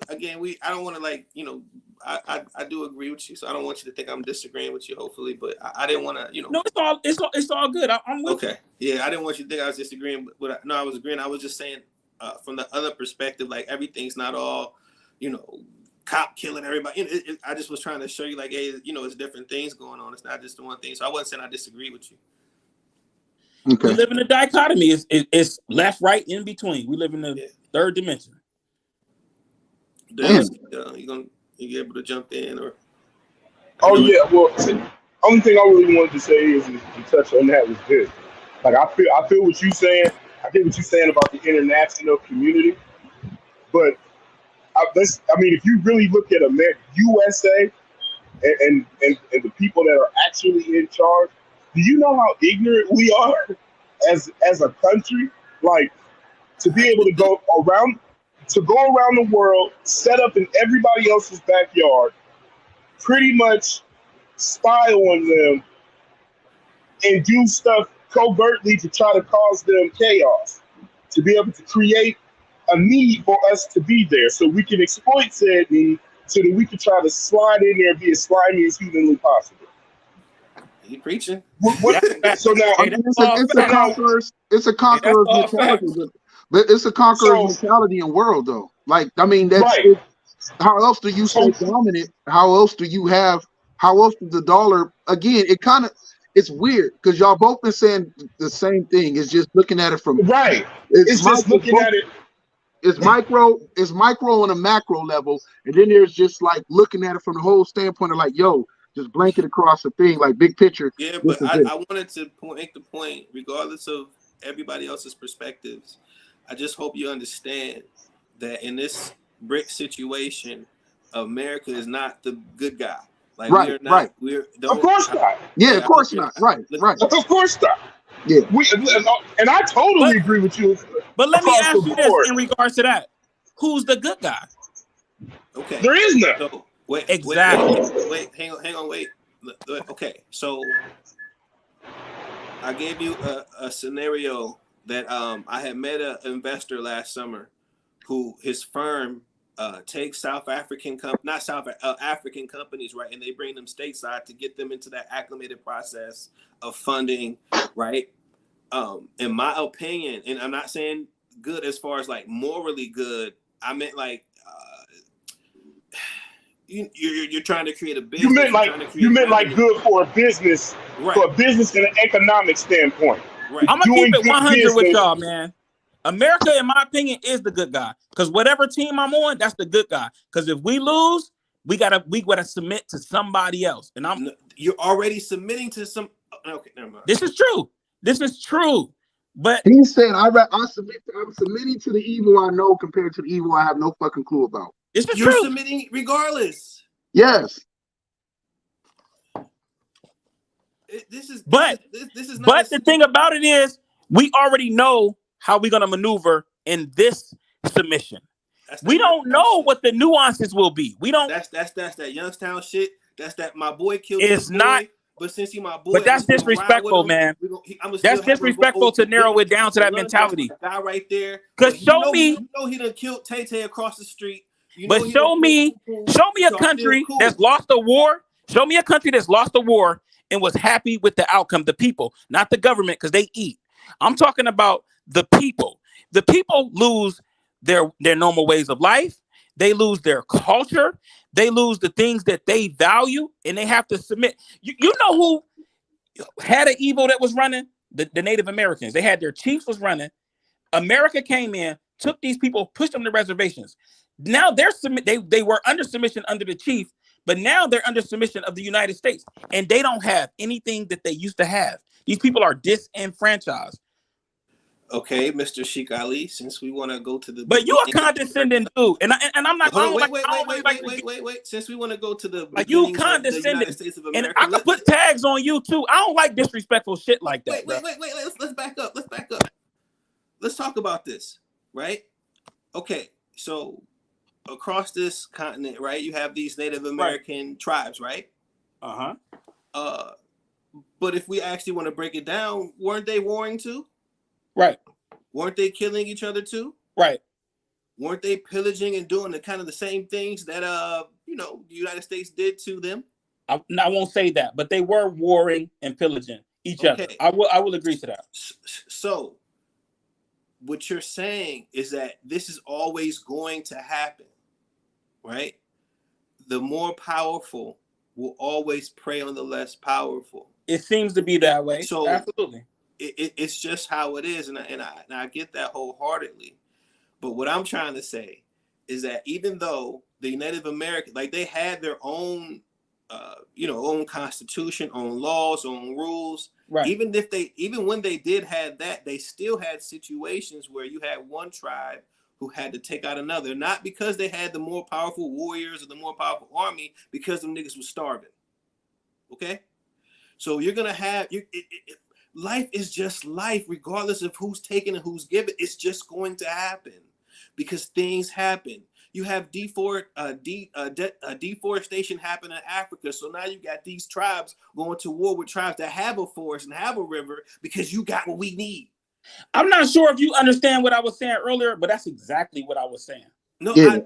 don't want to I do agree with you, so I don't want you to think I'm disagreeing with you, hopefully, but I didn't want to, No, it's all good. I'm with you. Yeah, I didn't want you to think I was disagreeing, but I was agreeing. I was just saying from the other perspective, like, everything's not all, cop killing everybody. I just was trying to show you, like, hey, it's different things going on. It's not just the one thing. So I wasn't saying I disagree with you. Okay. We live in a dichotomy. It's left, right, in between. We live in the third dimension. You able to jump in or? Oh yeah, well, only thing I really wanted to say is to touch on that was this. Like, I feel what you're saying. I get what you're saying about the international community, but if you really look at America, USA, and the people that are actually in charge, do you know how ignorant we are as a country? Like, to be able to go around the world, set up in everybody else's backyard, pretty much spy on them, and do stuff covertly to try to cause them chaos, to be able to create a need for us to be there so we can exploit said need, so that we can try to slide in there and be as slimy as humanly possible. You preaching? So now, Hey, that's all It's a fact. conqueror's. It's a Hey, that's conqueror's all mentality, facts. but it's a conqueror's so mentality in world though. Like I mean, that's right. it. How else do you stay So dominant? How else do you have? How else does the dollar? Again, it's weird because y'all both been saying the same thing. It's just looking at it from right. it's It's just looking micro. at it. It's micro on a macro level, and then there's just like looking at it from the whole standpoint of like, yo, just blanket across the thing, like big picture. Yeah, This but is it. I wanted to make the point, regardless of everybody else's perspectives. I just hope you understand that in this BRIC situation, America is not the good guy. Like we Right, are right. not. We're Of don't. course not. Yeah, Yeah, of I hope course you're not. Right, look, right. Of course not. Yeah. And I totally But agree with you but let me across the ask you this board. in regards to that: who's the good guy? Okay. There is none. So wait. Exactly. Hang on. Wait. Okay. So I gave you a scenario that I had met an investor last summer who his firm takes African companies, right, and they bring them stateside to get them into that acclimated process of funding, right? In my opinion, and I'm not saying good as far as like morally good, I meant like you're trying to create a business. You meant like revenue. good for a business, Right. for a business in an economic standpoint. Right. I'm gonna Doing keep it good 100 with business. y'all, man. America, in my opinion, is the good guy. Because whatever team I'm on, that's the good guy. Because if we lose, we gotta submit to somebody else. And You're already submitting to some. Okay, never mind. this is true. This is true. But He said, I'm submitting to the evil I know compared to the evil I have no fucking clue about. this is You're true. submitting regardless. Yes. This is But not. But the thing about it is, we already know how we're gonna maneuver in this submission. We don't know shit. what the nuances will be. We don't. That's that Youngstown shit. That's that my boy killed It's his boy. not. But since he my boy, But that's disrespectful, man. That's disrespectful to narrow it down to that mentality. Guy right there. Cause show me. You know he done killed Tay Tay across the street. But show me a country that's lost a war. Show me a country that's lost a war and was happy with the outcome. The people, not the government, because they eat. I'm talking about the people. The people lose their normal ways of life. They lose their culture. They lose the things that they value, and they have to submit. You know who had an evil that was running? The Native Americans. They had their chiefs was running. America came in, took these people, pushed them to reservations. Now they were under submission under the chief, but now they're under submission of the United States, and they don't have anything that they used to have. These people are disenfranchised. Okay, Mr. Sheikh Ali, since we want to go to the But you a condescending dude, and I'm not. Wait. Since we want to go to the like you beginnings of the United States of America, and I could put tags on you too. I don't like disrespectful shit like that. Wait. Let's back up. Let's talk about this, right? Okay, so across this continent, right, you have these Native American tribes, right? But if we actually want to break it down, weren't they warring too? Right. Weren't they killing each other too? Right. Weren't they pillaging and doing the kind of the same things that the United States did to them? I won't say that, but they were warring and pillaging each other. I will agree to that. So what you're saying is that this is always going to happen, right? The more powerful will always prey on the less powerful. It seems to be that way. So absolutely. It's just how it is, and I get that wholeheartedly. But what I'm trying to say is that even though the Native American, like they had their own, own constitution, own laws, own rules. Right. Even when they did have that, they still had situations where you had one tribe who had to take out another, not because they had the more powerful warriors or the more powerful army, because them niggas was starving. Okay, so you're gonna have life is just life, regardless of who's taking and who's giving. It's just going to happen because things happen. You have deforestation happening in Africa. So now you got these tribes going to war with tribes that have a forest and have a river because you got what we need. I'm not sure if you understand what I was saying earlier, but that's exactly what I was saying. No, yeah.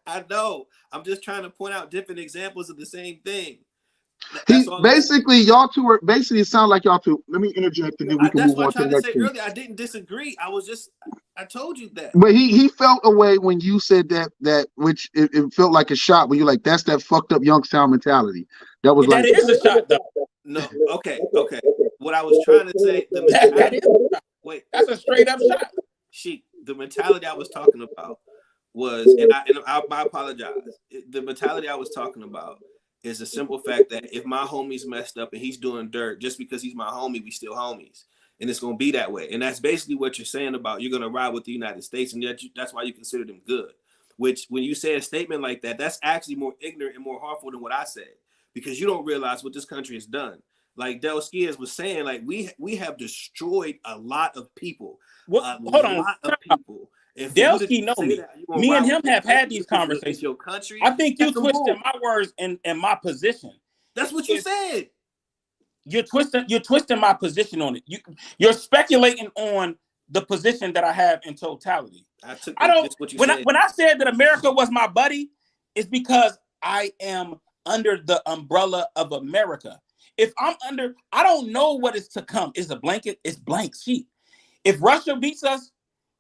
I know. I'm just trying to point out different examples of the same thing. That's all. Basically, y'all two are basically. It sounds like y'all two. Let me interject, and then we can That's move what I on to the tried to next say thing. earlier. I didn't disagree. I told you that. But he felt a way when you said that which it felt like a shot. When you're like, that's that fucked up Youngstown mentality. That was like That is a shot, though. No, okay. What I was trying to say, the That is mentality. a shot. Wait, That's a straight up shot. the mentality I was talking about was, and I apologize. The mentality I was talking about is the simple fact that if my homie's messed up and he's doing dirt, just because he's my homie, we still homies, and it's gonna be that way. And that's basically what you're saying about you're gonna ride with the United States, and that's why you consider them good. Which, when you say a statement like that, that's actually more ignorant and more harmful than what I said, because you don't realize what this country has done. Like B.r.i.c.s was saying, like we have destroyed a lot of people, Hold on. of people. And for you to B.r.i.c.s know say me. that you're gonna Me and ride him with have had country these because conversations. it's your country. I think you That's some twisted bull. my words and my position. That's what you said. You're twisting my position on it. You're speculating on the position that I have in totality. I don't. What you When said. I said that America was my buddy, it's because I am under the umbrella of America. If I'm under, I don't know what is to come. It's a blanket. It's blank sheet. If Russia beats us,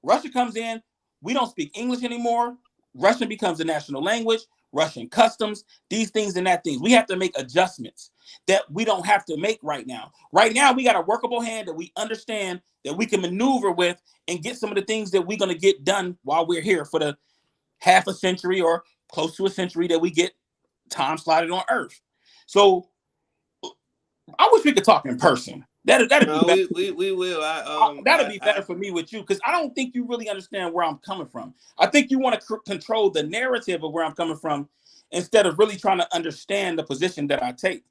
Russia comes in. We don't speak English anymore. Russian becomes the national language. Russian customs, these things and that things. We have to make adjustments that we don't have to make right now. Right now, we got a workable hand that we understand that we can maneuver with and get some of the things that we're going to get done while we're here for the half a century or close to a century that we get time slotted on Earth. So I wish we could talk in person. That'd be better. We will. That'd be better for me with you, because I don't think you really understand where I'm coming from. I think you want to control the narrative of where I'm coming from instead of really trying to understand the position that I take.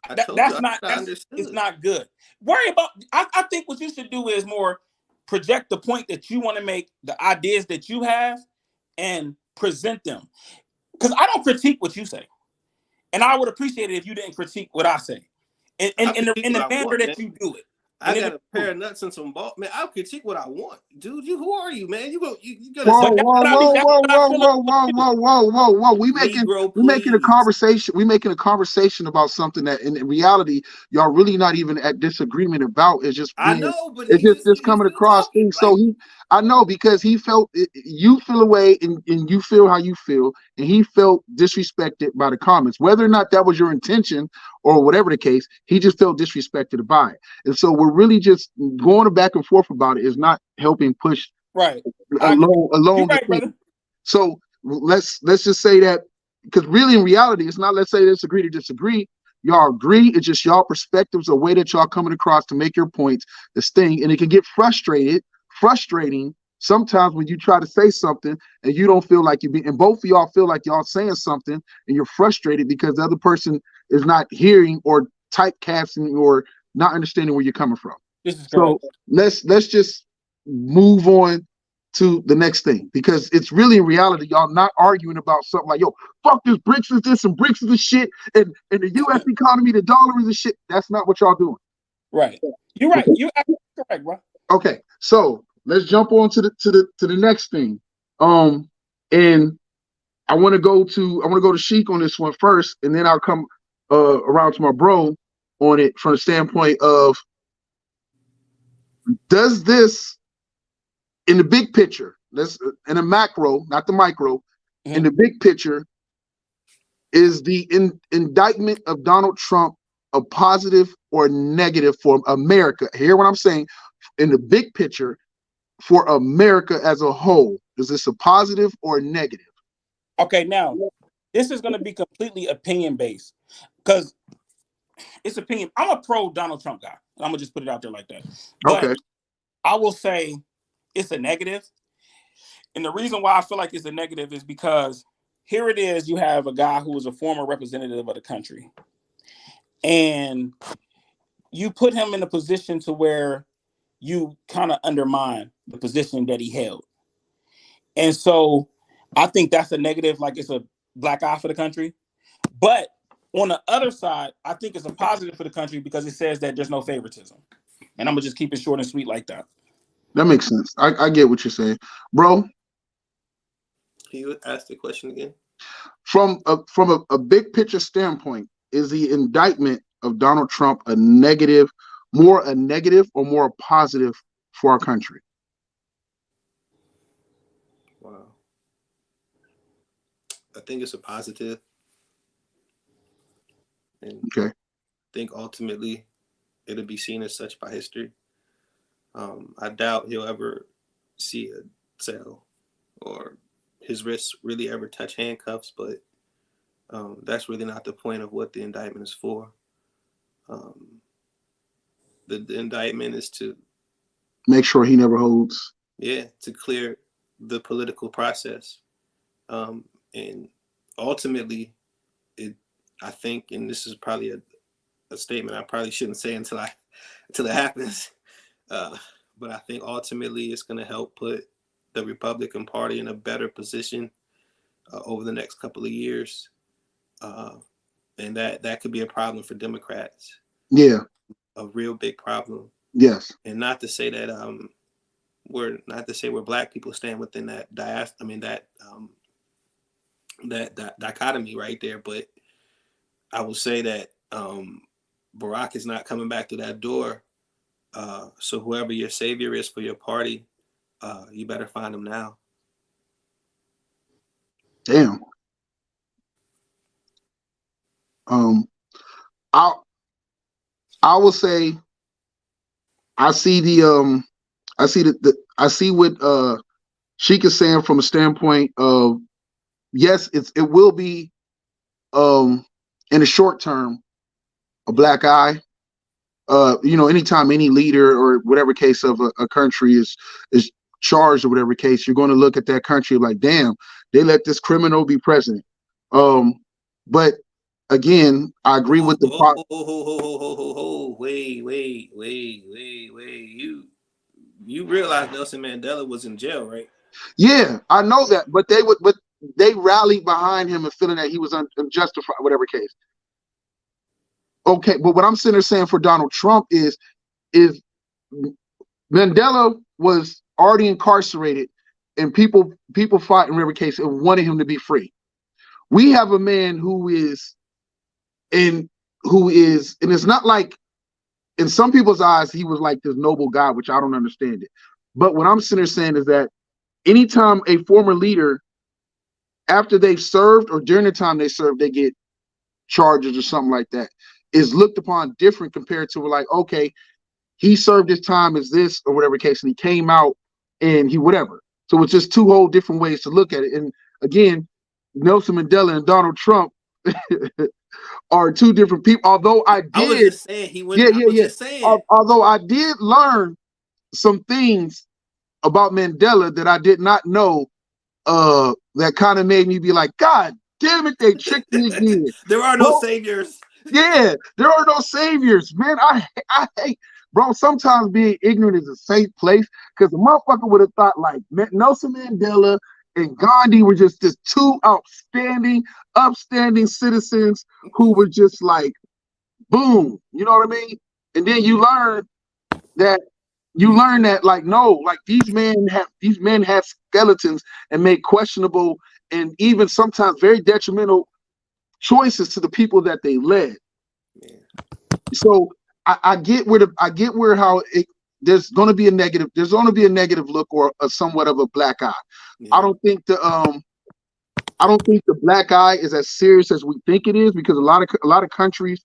It's not good. Worry about. I think what you should do is more project the point that you want to make, the ideas that you have, and present them. Because I don't critique what you say, and I would appreciate it if you didn't critique what I say, in the manner that you do it. I got a pair of nuts and some balls, man. I'll critique what I want, dude. Who are you, man? You gonna. Whoa. We making a conversation. We making a conversation about something that, in reality, y'all really not even at disagreement about. It's just I know, but it's just coming across things. So I know, because he felt you feel away and you feel how you feel, and he felt disrespected by the comments. Whether or not that was your intention or whatever the case, he just felt disrespected by it. And so we're really just going back and forth about it is not helping push along. Right, brother. So let's just say that, because really in reality, it's not let's say disagree to disagree. Y'all agree. It's just y'all perspectives, a way that y'all coming across to make your points, this thing, and it can get frustrating sometimes when you try to say something and you don't feel like and both of y'all feel like y'all saying something and you're frustrated because the other person is not hearing or typecasting or not understanding where you're coming from. So let's just move on to the next thing, because it's really in reality y'all not arguing about something like, yo, fuck this, BRICS is this and BRICS is the shit, and the U.S. economy, the dollar is the shit. That's not what y'all doing. Right. You're right. You're correct, bro. Okay, so let's jump on to the next thing. And I want to go to Sheik on this one first, and then I'll come around to my bro on it from the standpoint of, does this, in the big picture, in a macro, not the micro, in the big picture, is the indictment of Donald Trump a positive or negative for America? Hear what I'm saying? In the big picture, for America as a whole, is this a positive or a negative? Okay, now this is going to be completely opinion based, because it's opinion. I'm a pro Donald Trump guy. I'm gonna just put it out there like that. But okay, I will say it's a negative, and the reason why I feel like it's a negative is because here it is. You have a guy who was a former representative of the country, and you put him in a position to where you kind of undermine the position that he held. And so I think that's a negative, like it's a black eye for the country. But on the other side, I think it's a positive for the country because it says that there's no favoritism. And I'm going to just keep it short and sweet like that. That makes sense. I get what you're saying. Bro? Can you ask the question again? From a big picture standpoint, is the indictment of Donald Trump a negative or more a positive for our country? Wow. I think it's a positive. And Okay. I think ultimately it'll be seen as such by history. I doubt he'll ever see a cell or his wrists really ever touch handcuffs, but that's really not the point of what the indictment is for. The indictment is to make sure he never holds. Yeah, to clear the political process. And ultimately, I think, and this is probably a statement I probably shouldn't say until it happens. But I think ultimately it's going to help put the Republican Party in a better position over the next couple of years. And that could be a problem for Democrats. Yeah. A real big problem. Yes. And not to say that where Black people stand within that that dichotomy right there, but I will say that B.r.i.c.s is not coming back to that door. So whoever your savior is for your party, you better find him now. Damn. I will say I see what Sheik is saying from a standpoint of, yes, it will be in the short term a black eye. Anytime any leader or whatever case of a country is charged or whatever case, you're going to look at that country like, damn, they let this criminal be president. But again, I agree with the part. Wait. You realize Nelson Mandela was in jail, right? Yeah, I know that, but they rallied behind him and feeling that he was unjustified, whatever case. Okay, but what I'm sitting there saying for Donald Trump is Mandela was already incarcerated, and people fought in whatever case and wanted him to be free. We have a man who is, and it's not like, in some people's eyes, he was like this noble guy, which I don't understand it. But what I'm sitting there saying is that anytime a former leader, after they've served or during the time they served, they get charges or something like that, is looked upon different compared to, like, okay, he served his time as this or whatever case, and he came out and he whatever. So it's just two whole different ways to look at it. And again, Nelson Mandela and Donald Trump are two different people. Although I was just saying he went. Just saying. Although I did learn some things about Mandela that I did not know, that kind of made me be like, God damn it, they tricked me again. There are no saviors. Yeah, there are no saviors, man. I hate, bro. Sometimes being ignorant is a safe place, because the motherfucker would have thought like Nelson Mandela and Gandhi were just two upstanding citizens who were just like, boom, you know what I mean? And then you learn that like, no, like these men have skeletons and make questionable and even sometimes very detrimental choices to the people that they led. Yeah. So I get where how there's going to be a negative look or somewhat of a black eye. Yeah. I don't think the black eye is as serious as we think it is, because a lot of countries,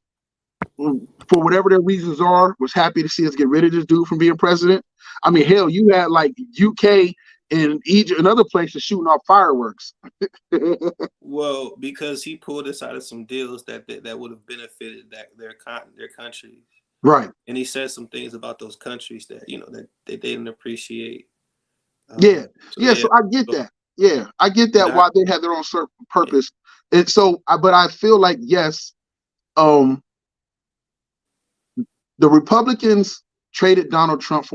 for whatever their reasons are, was happy to see us get rid of this dude from being president. I mean, hell, you had like UK and Egypt and other places shooting off fireworks. Well, because he pulled us out of some deals that would have benefited their countries. Right. And he said some things about those countries that that they didn't appreciate. So I get that. Yeah, I get that, why they have their own certain purpose. Yeah. And so, but I feel like, yes, the Republicans traded Donald Trump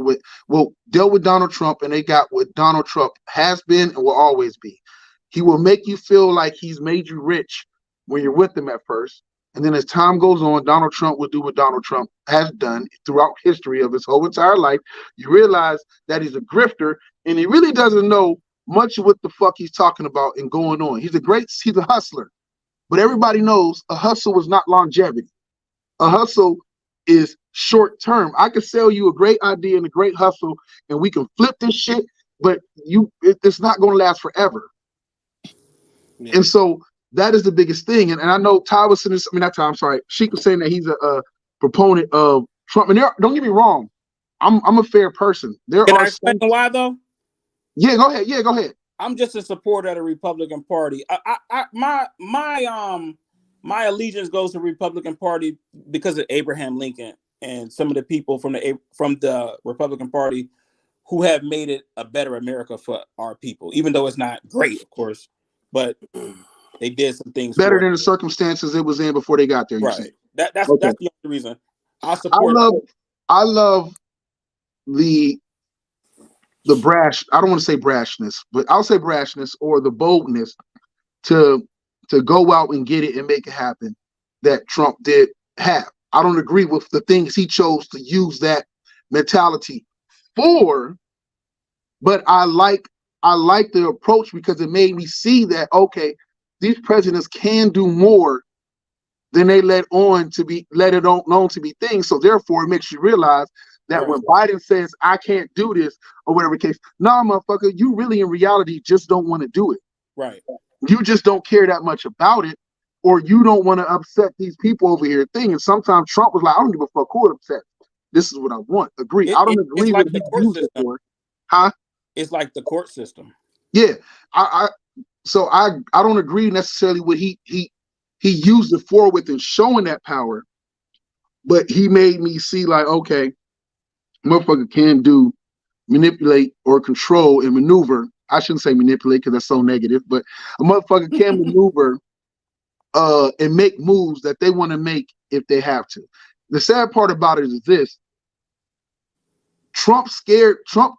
dealt with Donald Trump, and they got what Donald Trump has been and will always be. He will make you feel like he's made you rich when you're with him at first. And then as time goes on, Donald Trump will do what Donald Trump has done throughout history of his whole entire life. You realize that he's a grifter, and he really doesn't know much of what the fuck he's talking about and going on. He's a hustler. But everybody knows a hustle is not longevity. A hustle is short term. I can sell you a great idea and a great hustle, and we can flip this shit, but it's not going to last forever. Yeah. And so that is the biggest thing. And I know Ty was saying this. I mean, not Ty. I'm sorry. Sheik was saying that he's a proponent of Trump. And don't get me wrong. I'm a fair person. Can I explain why though? Yeah, go ahead. Yeah, go ahead. I'm just a supporter of the Republican Party. My allegiance goes to the Republican Party because of Abraham Lincoln and some of the people from the Republican Party who have made it a better America for our people. Even though it's not great, of course, but they did some things better than the circumstances it was in before they got there. Right. That's the only reason I support. I love the brash. I don't want to say brashness, but I'll say brashness or the boldness to go out and get it and make it happen that Trump did have. I don't agree with the things he chose to use that mentality for, but I like the approach because it made me see that, okay, these presidents can do more than they let it known to be things. So therefore it makes you realize that when Biden says, I can't do this or whatever case, nah, motherfucker, you really in reality just don't want to do it. Right. You just don't care that much about it, or you don't want to upset these people over here thing. And sometimes Trump was like, I don't give a fuck who upset. This is what I want. Agree. I don't agree with the court system. Huh? It's like the court system. Yeah. I don't agree necessarily with he used it for within showing that power, but he made me see like, okay, motherfucker can manipulate or control and maneuver. I shouldn't say manipulate because that's so negative, but a motherfucker can maneuver and make moves that they want to make if they have to. The sad part about it is this. Trump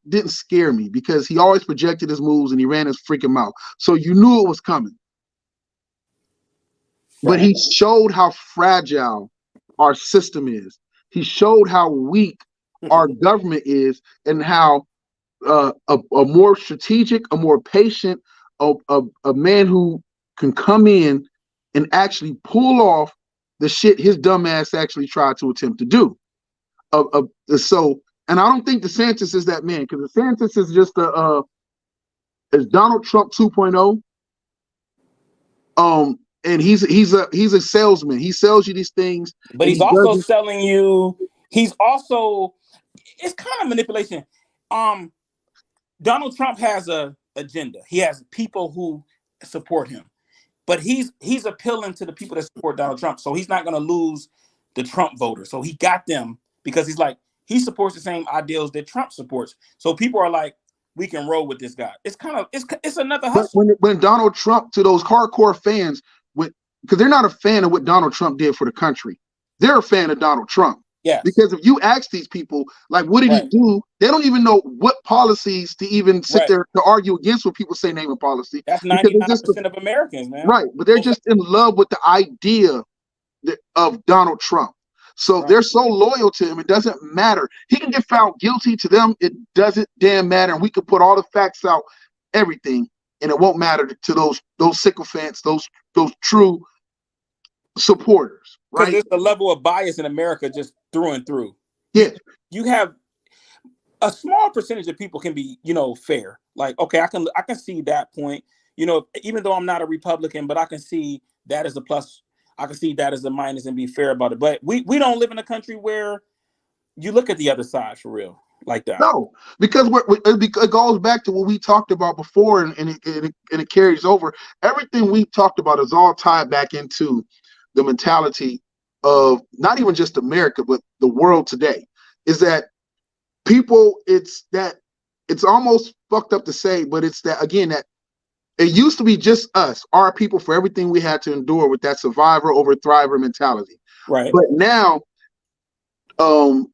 didn't scare me because he always projected his moves and he ran his freaking mouth. So you knew it was coming. Right. But he showed how fragile our system is. He showed how weak our government is and how a more strategic, a more patient, a man who can come in and actually pull off the shit his dumb ass actually tried to attempt to do. And I don't think DeSantis is that man, because DeSantis is just is Donald Trump 2.0. And he's a salesman. He sells you these things, but he's also selling you. He's also, it's kind of manipulation. Donald Trump has a agenda. He has people who support him, but he's appealing to the people that support Donald Trump. So he's not going to lose the Trump voters. So he got them because he supports the same ideals that Trump supports. So people are like, we can roll with this guy. It's another hustle. But when Donald Trump, to those hardcore fans, because they're not a fan of what Donald Trump did for the country, they're a fan of Donald Trump. Yeah. Because if you ask these people, like, what did he do? They don't even know what policies to even sit there to argue against when people say name a policy. That's 99% of Americans, man. Right. But they're just in love with the idea of Donald Trump. So they're so loyal to him, it doesn't matter. He can get found guilty. To them, it doesn't damn matter. And we could put all the facts out, everything, and it won't matter to those sycophants, those true supporters. Right? Because there's a level of bias in America just through and through. Yeah. You have a small percentage of people can be, fair. Like, okay, I can see that point. Even though I'm not a Republican, but I can see that as a plus. I can see that as a minus and be fair about it. But we don't live in a country where you look at the other side for real like that. No, because it goes back to what we talked about before, and it carries over. Everything we talked about is all tied back into the mentality of not even just America, but the world today. Is that people? It's almost fucked up to say, but it's that, again, that it used to be just us, our people, for everything we had to endure with that survivor over thriver mentality. Right. But now, the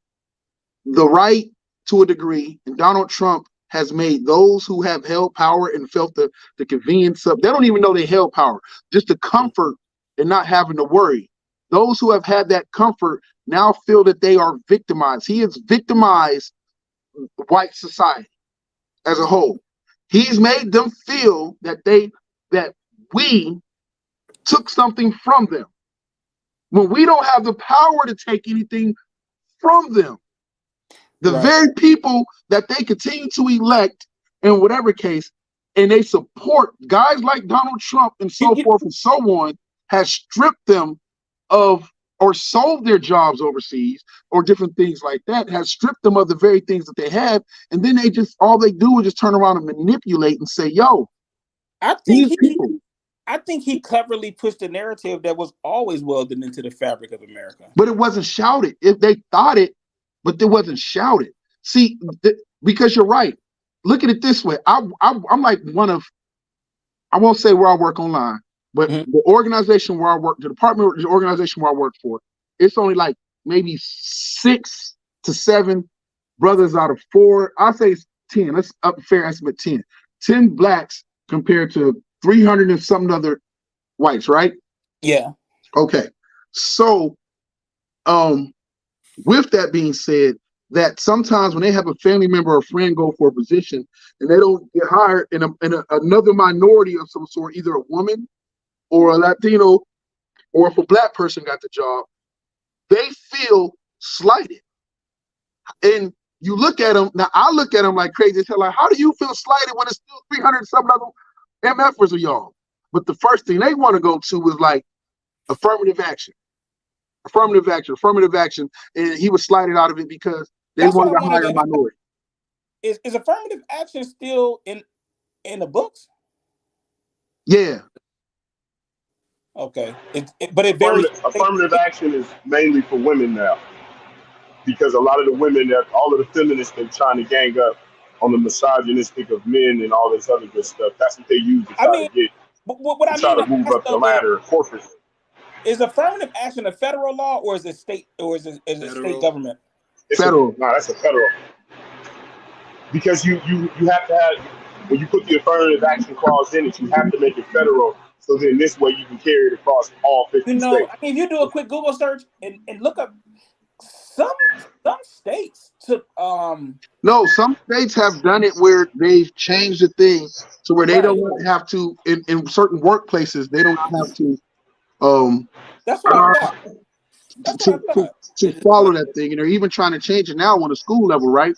right, to a degree, and Donald Trump has made those who have held power and felt the convenience of, they don't even know they held power, just the comfort and not having to worry. Those who have had that comfort now feel that they are victimized. He has victimized white society as a whole. He's made them feel that we took something from them. When we don't have the power to take anything from them. The very people that they continue to elect in whatever case, and they support guys like Donald Trump and so forth and so on, has stripped them of or sold their jobs overseas or different things like that, has stripped them of the very things that they have. And then they just, all they do is just turn around and manipulate and say, yo, I think he cleverly pushed a narrative that was always welded into the fabric of America. But it wasn't shouted. If they thought it, but it wasn't shouted. See, because you're right. Look at it this way. I'm like one of, I won't say where I work online, but the organization where I work, the organization where I work for, it's only like maybe 6 to 7 brothers out of 4. I'll say 10. Let's up fair estimate 10. 10 blacks compared to 300 and something other whites, right? Yeah. Okay. So, with that being said, that sometimes when they have a family member or friend go for a position and they don't get hired in another minority of some sort, either a woman or a Latino, or if a black person got the job, they feel slighted. And you look at them, now I look at them like crazy as hell, like, how do you feel slighted when it's still 300 something other MFers of y'all? But the first thing they want to go to was like affirmative action. Affirmative action, and he was slighted out of it because they wanted to hire a minority. Is affirmative action still in the books? Yeah. Okay. But it varies. Affirmative action is mainly for women now, because a lot of the women, all of the feminists, they're trying to gang up on the misogynistic of men and all this other good stuff. That's what they use to try to move up the ladder corporately. Is affirmative action a federal law, or is it state, or is it state government? Federal. No, that's a federal. Because you have to have, when you put the affirmative action clause in it, you have to make it federal. So then this way you can carry it across all 50 states. I mean, if you do a quick Google search and look up some states took No, some states have done it where they've changed the thing to where they don't have to in certain workplaces, they don't have to that's what I thought. To follow that thing, and they're even trying to change it now on the school level, right?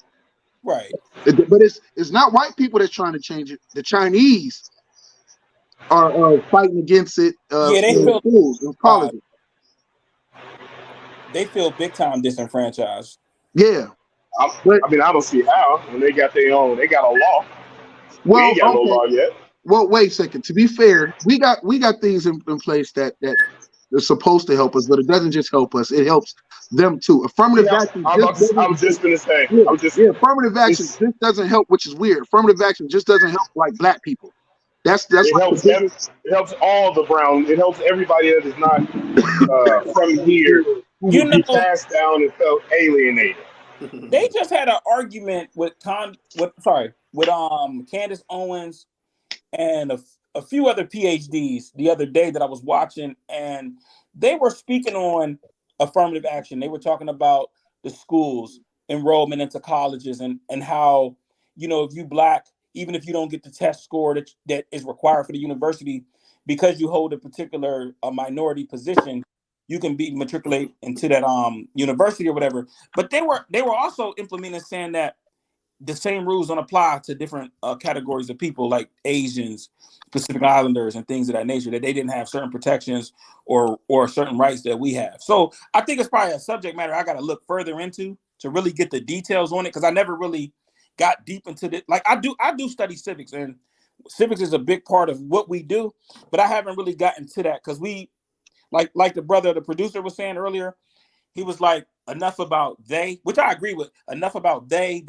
Right. But it's not white people that's trying to change it. The Chinese are fighting against it. They feel schools and colleges. They feel big time disenfranchised. Yeah. I don't see how when they got their own. They got a law. Well, we ain't got no law yet. Well, wait a second. To be fair, we got things in place that are supposed to help us, but it doesn't just help us; it helps them too. Affirmative action. I was just gonna say. Affirmative action just doesn't help, which is weird. Affirmative action just doesn't help like black people. It helps all the brown. It helps everybody that is not from here who would be passed down and felt alienated. They just had an argument with Candace Owens and a few other PhDs the other day that I was watching, and they were speaking on affirmative action. They were talking about the schools, enrollment into colleges, and how, if you black, even if you don't get the test score that is required for the university, because you hold a particular minority position, you can be matriculate into that university or whatever. But they were also implementing, saying that the same rules don't apply to different categories of people, like Asians, Pacific Islanders, and things of that nature, that they didn't have certain protections or certain rights that we have. So I think it's probably a subject matter I got to look further into to really get the details on it, because I never really got deep into it. Like I do study civics, and civics is a big part of what we do, but I haven't really gotten to that, because we, like the producer was saying earlier, he was like, enough about they, which I agree with, enough about they,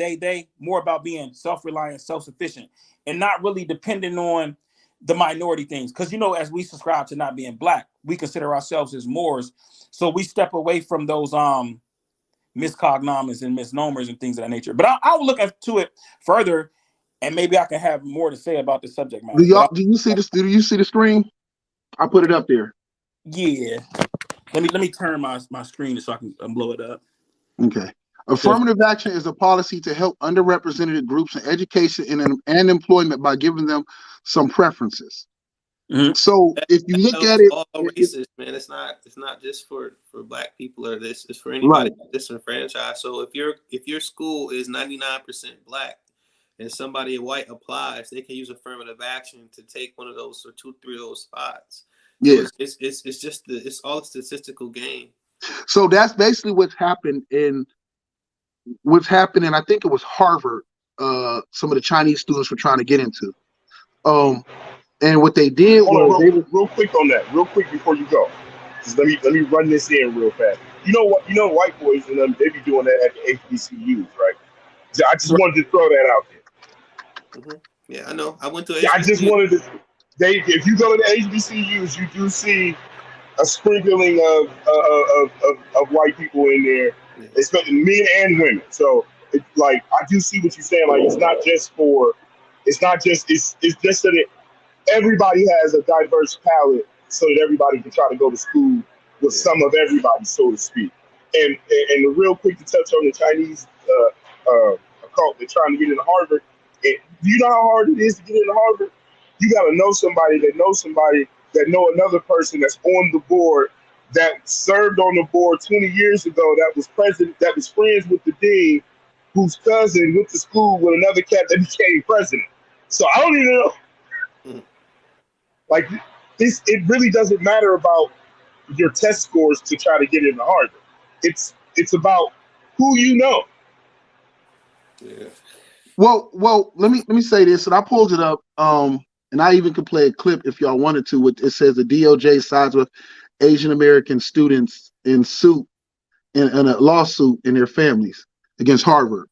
more about being self-reliant, self-sufficient, and not really depending on the minority things. Because, as we subscribe to not being black, we consider ourselves as Moors. So we step away from those miscognomens and misnomers and things of that nature. But I'll look into it further, and maybe I can have more to say about the subject matter. Do you see this? Do you see the screen? I put it up there. Yeah. Let me turn my screen so I can blow it up. Okay. Affirmative action is a policy to help underrepresented groups in education and employment by giving them some preferences. Mhm. So if you look at It's it, all racist, man. It's not just for black people or this. It's for right. anybody disenfranchised. So if your school is 99% black and somebody white applies, they can use affirmative action to take one of those or 2, 3 of those spots. So Yeah. it's just it's all a statistical game. So that's basically what's happened I think it was Harvard, some of the Chinese students were trying to get into. And what they did Hold on, was they were real quick on that, real quick before you go. Just let me run this in real fast. You know what? You know, white boys and them, they be doing that at the HBCUs, right? I just wanted to throw that out there. Mm-hmm. Yeah, I know. I went to Yeah, I just HBCU. wanted to. If you go to the HBCUs, you do see a sprinkling of white people in there, Yeah. especially men and women. So it's like I do see what you're saying. Like it's not just for, it's not just it's just that everybody has a diverse palette, so that everybody can try to go to school with Yeah. some of everybody, so to speak. And real quick to touch on the Chinese cult they're trying to get into Harvard. And do you know how hard it is to get into Harvard? You got to know somebody that knows somebody that know another person that's on the board that served on the board 20 years ago that was president, that was friends with the dean, whose cousin went to school with another cat that became president. So I don't even know. Mm-hmm. Like this, it really doesn't matter about your test scores to try to get into Harvard. It's about who you know. Yeah. well, let me say this, and I pulled it up, and I even could play a clip if y'all wanted to. It says the DOJ sides with Asian American students in a lawsuit in their families against Harvard.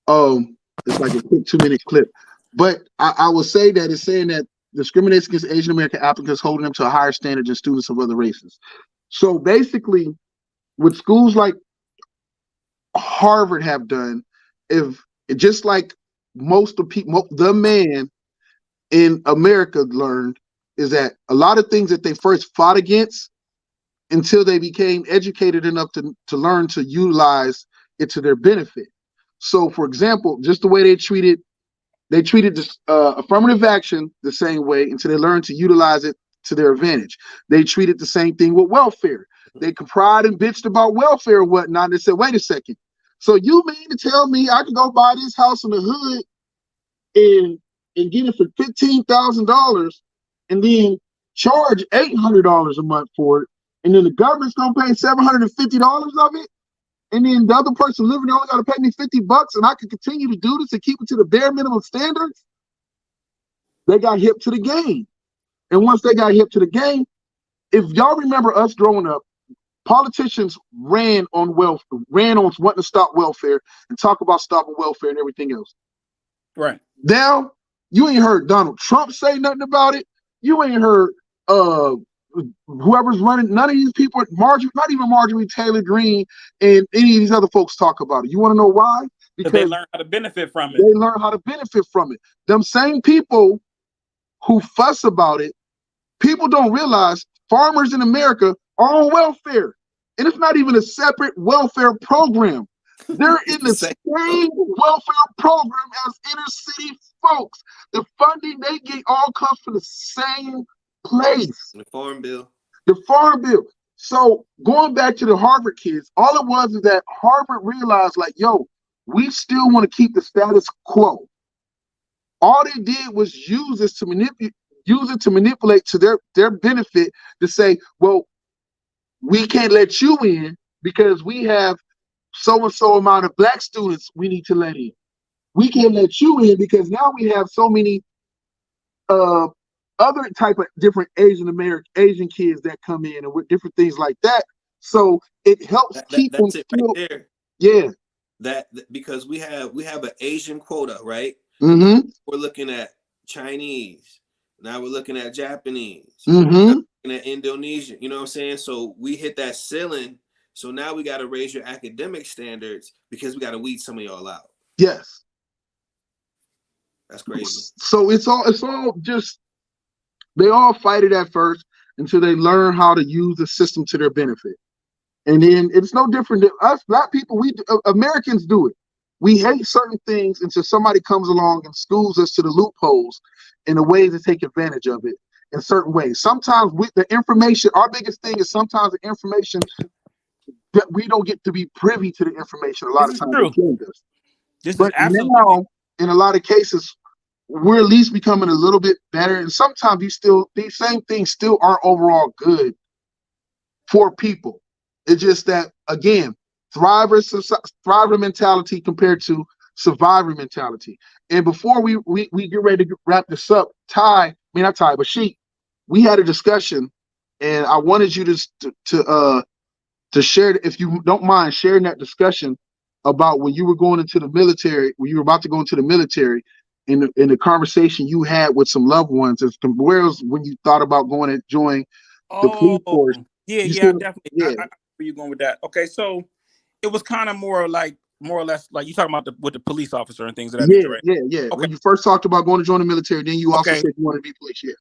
It's like a quick 2-minute clip. But I will say that it's saying that discrimination against Asian American applicants holding them to a higher standard than students of other races. So basically, what schools like Harvard have done, if just like most of people, the man in America learned, is that a lot of things that they first fought against until they became educated enough to learn to utilize it to their benefit. So, for example, just the way they treated this, affirmative action the same way until they learned to utilize it to their advantage. They treated the same thing with welfare. They cried and bitched about welfare and whatnot. And they said, wait a second. So you mean to tell me I can go buy this house in the hood and get it for $15,000 and then charge $800 a month for it, and then the government's gonna pay $750 of it, and then the other person living there only gotta pay me $50, and I can continue to do this and keep it to the bare minimum standards? They got hip to the game. And once they got hip to the game, if y'all remember us growing up, politicians ran on wanting to stop welfare and talk about stopping welfare and everything else. Right. Now, you ain't heard Donald Trump say nothing about it. You ain't heard whoever's running, none of these people, not even Marjorie Taylor Greene and any of these other folks talk about it. You want to know why? Because they learn how to benefit from it. They learn how to benefit from it. Them same people who fuss about it, people don't realize farmers in America are on welfare. And it's not even a separate welfare program. They're in the same welfare program as inner city folks. The funding they get all comes from the same place. The Farm Bill. The Farm Bill. So going back to the Harvard kids, all it was is that Harvard realized, like, yo, we still want to keep the status quo. All they did was use it to manipulate to their benefit to say, well, we can't let you in because we have so-and-so amount of black students we need to let in. We can't let you in because now we have so many other type of different Asian kids that come in and with different things like that. So it helps keep them it still. Right there. Yeah. That because we have an Asian quota, right? Mm-hmm. We're looking at Chinese. Now we're looking at Japanese. Mm-hmm. Now we're looking at Indonesian. You know what I'm saying? So we hit that ceiling. So now we got to raise your academic standards because we got to weed some of y'all out. Yes. That's crazy. So it's all just, they all fight it at first until they learn how to use the system to their benefit. And then it's no different than us black people. Americans do it. We hate certain things until somebody comes along and schools us to the loopholes and the ways to take advantage of it. in certain ways. Sometimes with the information, our biggest thing is sometimes the information that we don't get to be privy to the information. A lot This of is times true. they killed us. This is But absolutely. now, in a lot of cases, we're at least becoming a little bit better. And sometimes these same things still aren't overall good for people. It's just that, again, thriver mentality compared to survivor mentality. And before we get ready to wrap this up, not Ty, but we had a discussion, and I wanted you to share, if you don't mind sharing that discussion about when you were going into the military, when you were about to go into the military, in the conversation you had with some loved ones, as compared when you thought about going to join the Oh, police force. yeah, You yeah, said, definitely. yeah, Where you going with that? Okay, so it was kind of more or less like you talking about with the police officer and things of that nature, right? yeah. Okay, When you first talked about going to join the military, then you also okay, said you wanted to be police. Yeah,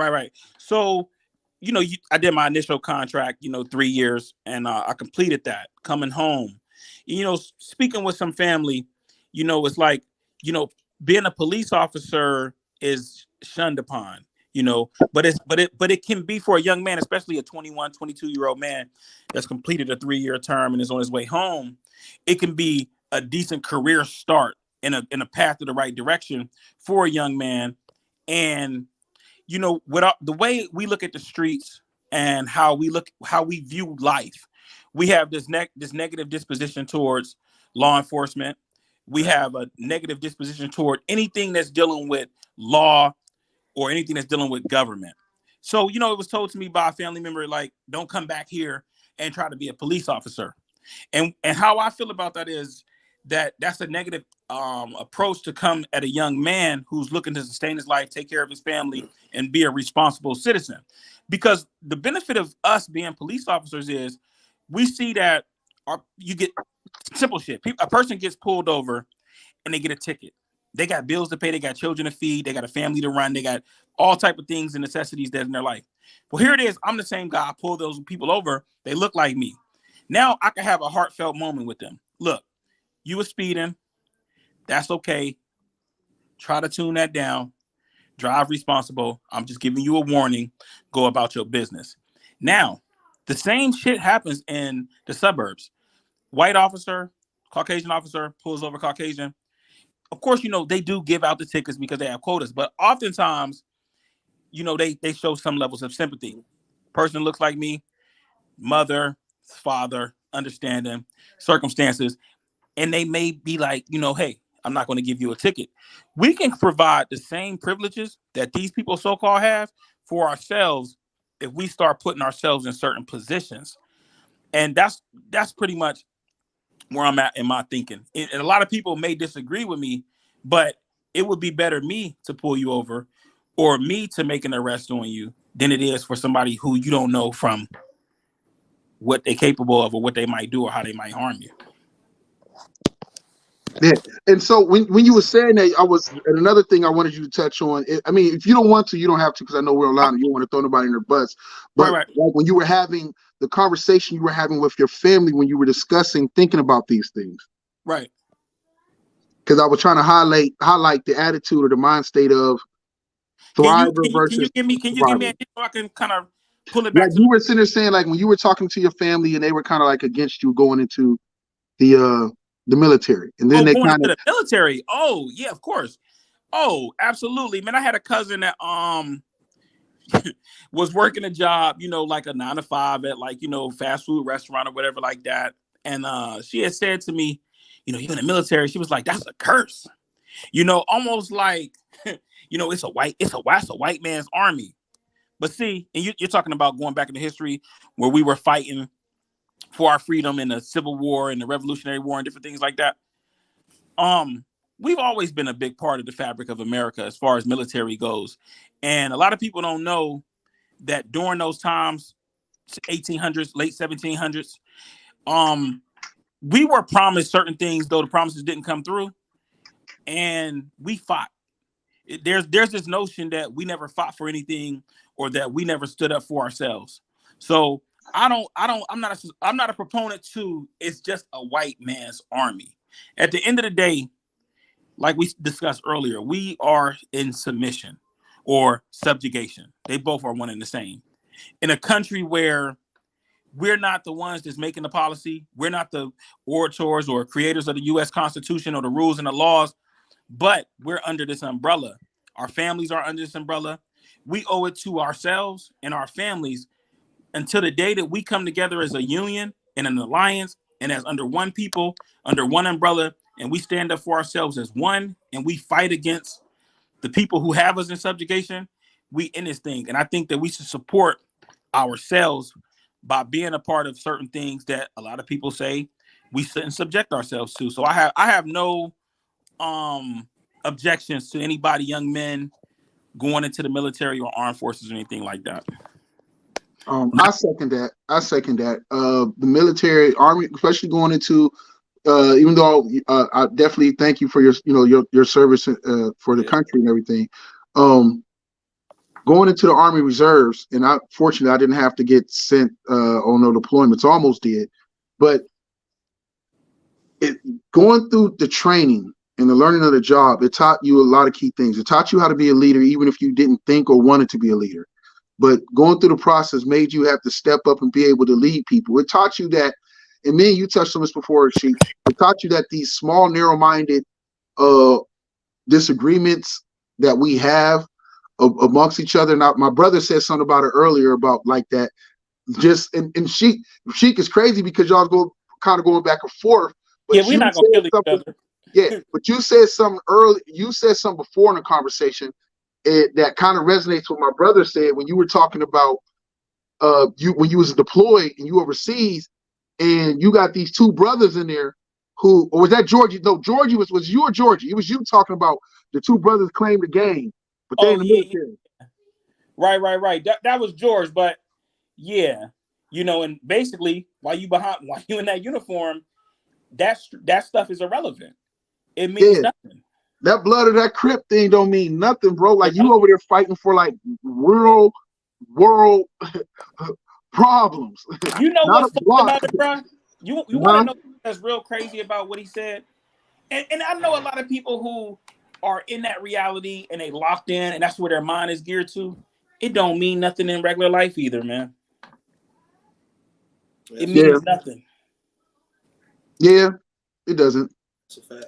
right. So, I did my initial contract, 3 years, and I completed that. Coming home, speaking with some family, it's like, you know, being a police officer is shunned upon, but it can be for a young man, especially a 21, 22-year-old man that's completed a 3-year term and is on his way home. It can be a decent career start in a path to the right direction for a young man. And without the way we look at the streets and how we view life, we have this negative disposition towards law enforcement. We have a negative disposition toward anything that's dealing with law or anything that's dealing with government. So, it was told to me by a family member, like, don't come back here and try to be a police officer. And how I feel about that is that's a negative approach to come at a young man who's looking to sustain his life, take care of his family, and be a responsible citizen. Because the benefit of us being police officers is we see that you get simple shit. A person gets pulled over and they get a ticket. They got bills to pay. They got children to feed. They got a family to run. They got all type of things and necessities that's in their life. Well, here it is. I'm the same guy. I pull those people over. They look like me. Now I can have a heartfelt moment with them. Look, you were speeding. That's okay. Try to tune that down. Drive responsible. I'm just giving you a warning. Go about your business. Now, the same shit happens in the suburbs. White officer, Caucasian officer pulls over Caucasian. Of course, they do give out the tickets because they have quotas, but oftentimes, they show some levels of sympathy. Person looks like me, mother, father, understanding circumstances, and they may be like, hey, I'm not going to give you a ticket. We can provide the same privileges that these people so-called have for ourselves if we start putting ourselves in certain positions. And that's pretty much where I'm at in my thinking. And a lot of people may disagree with me, but it would be better me to pull you over or me to make an arrest on you than it is for somebody who you don't know from what they're capable of or what they might do or how they might harm you. yeah. And so when you were saying that, and another thing I wanted you to touch on. If you don't want to, you don't have to, because I know we're online and you don't want to throw nobody in their butts. But Right. like when you were having the conversation you were having with your family, when you were discussing, thinking about these things, Right. because I was trying to highlight the attitude or the mind state of Can you thriver versus give me survivor. a so I can kind of pull it Like back to you were sitting there saying, like when you were talking to your family and they were kind of like against you going into the military, and then they going kind into of, the military. Oh, yeah, of course. Oh, absolutely. Man, I had a cousin that was working a job, like a 9 to 5 at fast food restaurant or whatever like that. And she had said to me, you're in the military. She was like, that's a curse. Almost like, it's a white man's army. But see, and you're talking about going back into history where we were fighting for our freedom in the Civil War and the Revolutionary War and different things like that. We've always been a big part of the fabric of America as far as military goes. And a lot of people don't know that during those times, 1800s, late 1700s, we were promised certain things, though the promises didn't come through, and we fought. There's this notion that we never fought for anything or that we never stood up for ourselves. So I'm not a proponent to it's just a white man's army. At the end of the day, like we discussed earlier, we are in submission. or subjugation. They both are one and the same. In a country where we're not the ones that's making the policy, we're not the orators or creators of the U.S. Constitution or the rules and the laws, but we're under this umbrella. Our families are under this umbrella. We owe it to ourselves and our families until the day that we come together as a union and an alliance and as under one people, under one umbrella, and we stand up for ourselves as one and we fight against the people who have us in subjugation. We in this thing. And I think that we should support ourselves by being a part of certain things that a lot of people say we shouldn't subject ourselves to. So I have no objections to anybody, young men, going into the military or armed forces or anything like that. I second that. The military, army, especially going into, even though I definitely thank you for your service for the country and everything. Going into the Army Reserves, and fortunately I didn't have to get sent on no deployments. Almost did, but going through the training and the learning of the job, it taught you a lot of key things. It taught you how to be a leader, even if you didn't think or wanted to be a leader. But going through the process made you have to step up and be able to lead people. It taught you that, and me and you touched on this before, Sheik. It taught you that these small, narrow-minded disagreements that we have amongst each other. Now, my brother said something about it earlier about like that. Just and Sheik is crazy because y'all going back and forth. But yeah, we're not gonna kill each other. Yeah, but you said something early. You said something before in the conversation that kind of resonates with what my brother said when you were talking about when you was deployed and you overseas, and you got these two brothers in there who, or was that Georgie? No, Georgie was you or Georgie? It was you talking about the two brothers claimed the game, but they in the military. Yeah. Right. That was George, but yeah, and basically while you in that uniform, that stuff is irrelevant. It means nothing. That blood of that Crip thing don't mean nothing, bro. Like you over there fighting for like world problems. You know what's funny about it, bro? You want to know what's real crazy about what he said? And I know a lot of people who are in that reality and they locked in and that's where their mind is geared to. It don't mean nothing in regular life either, man. It means nothing. Yeah, it doesn't. It's a fact.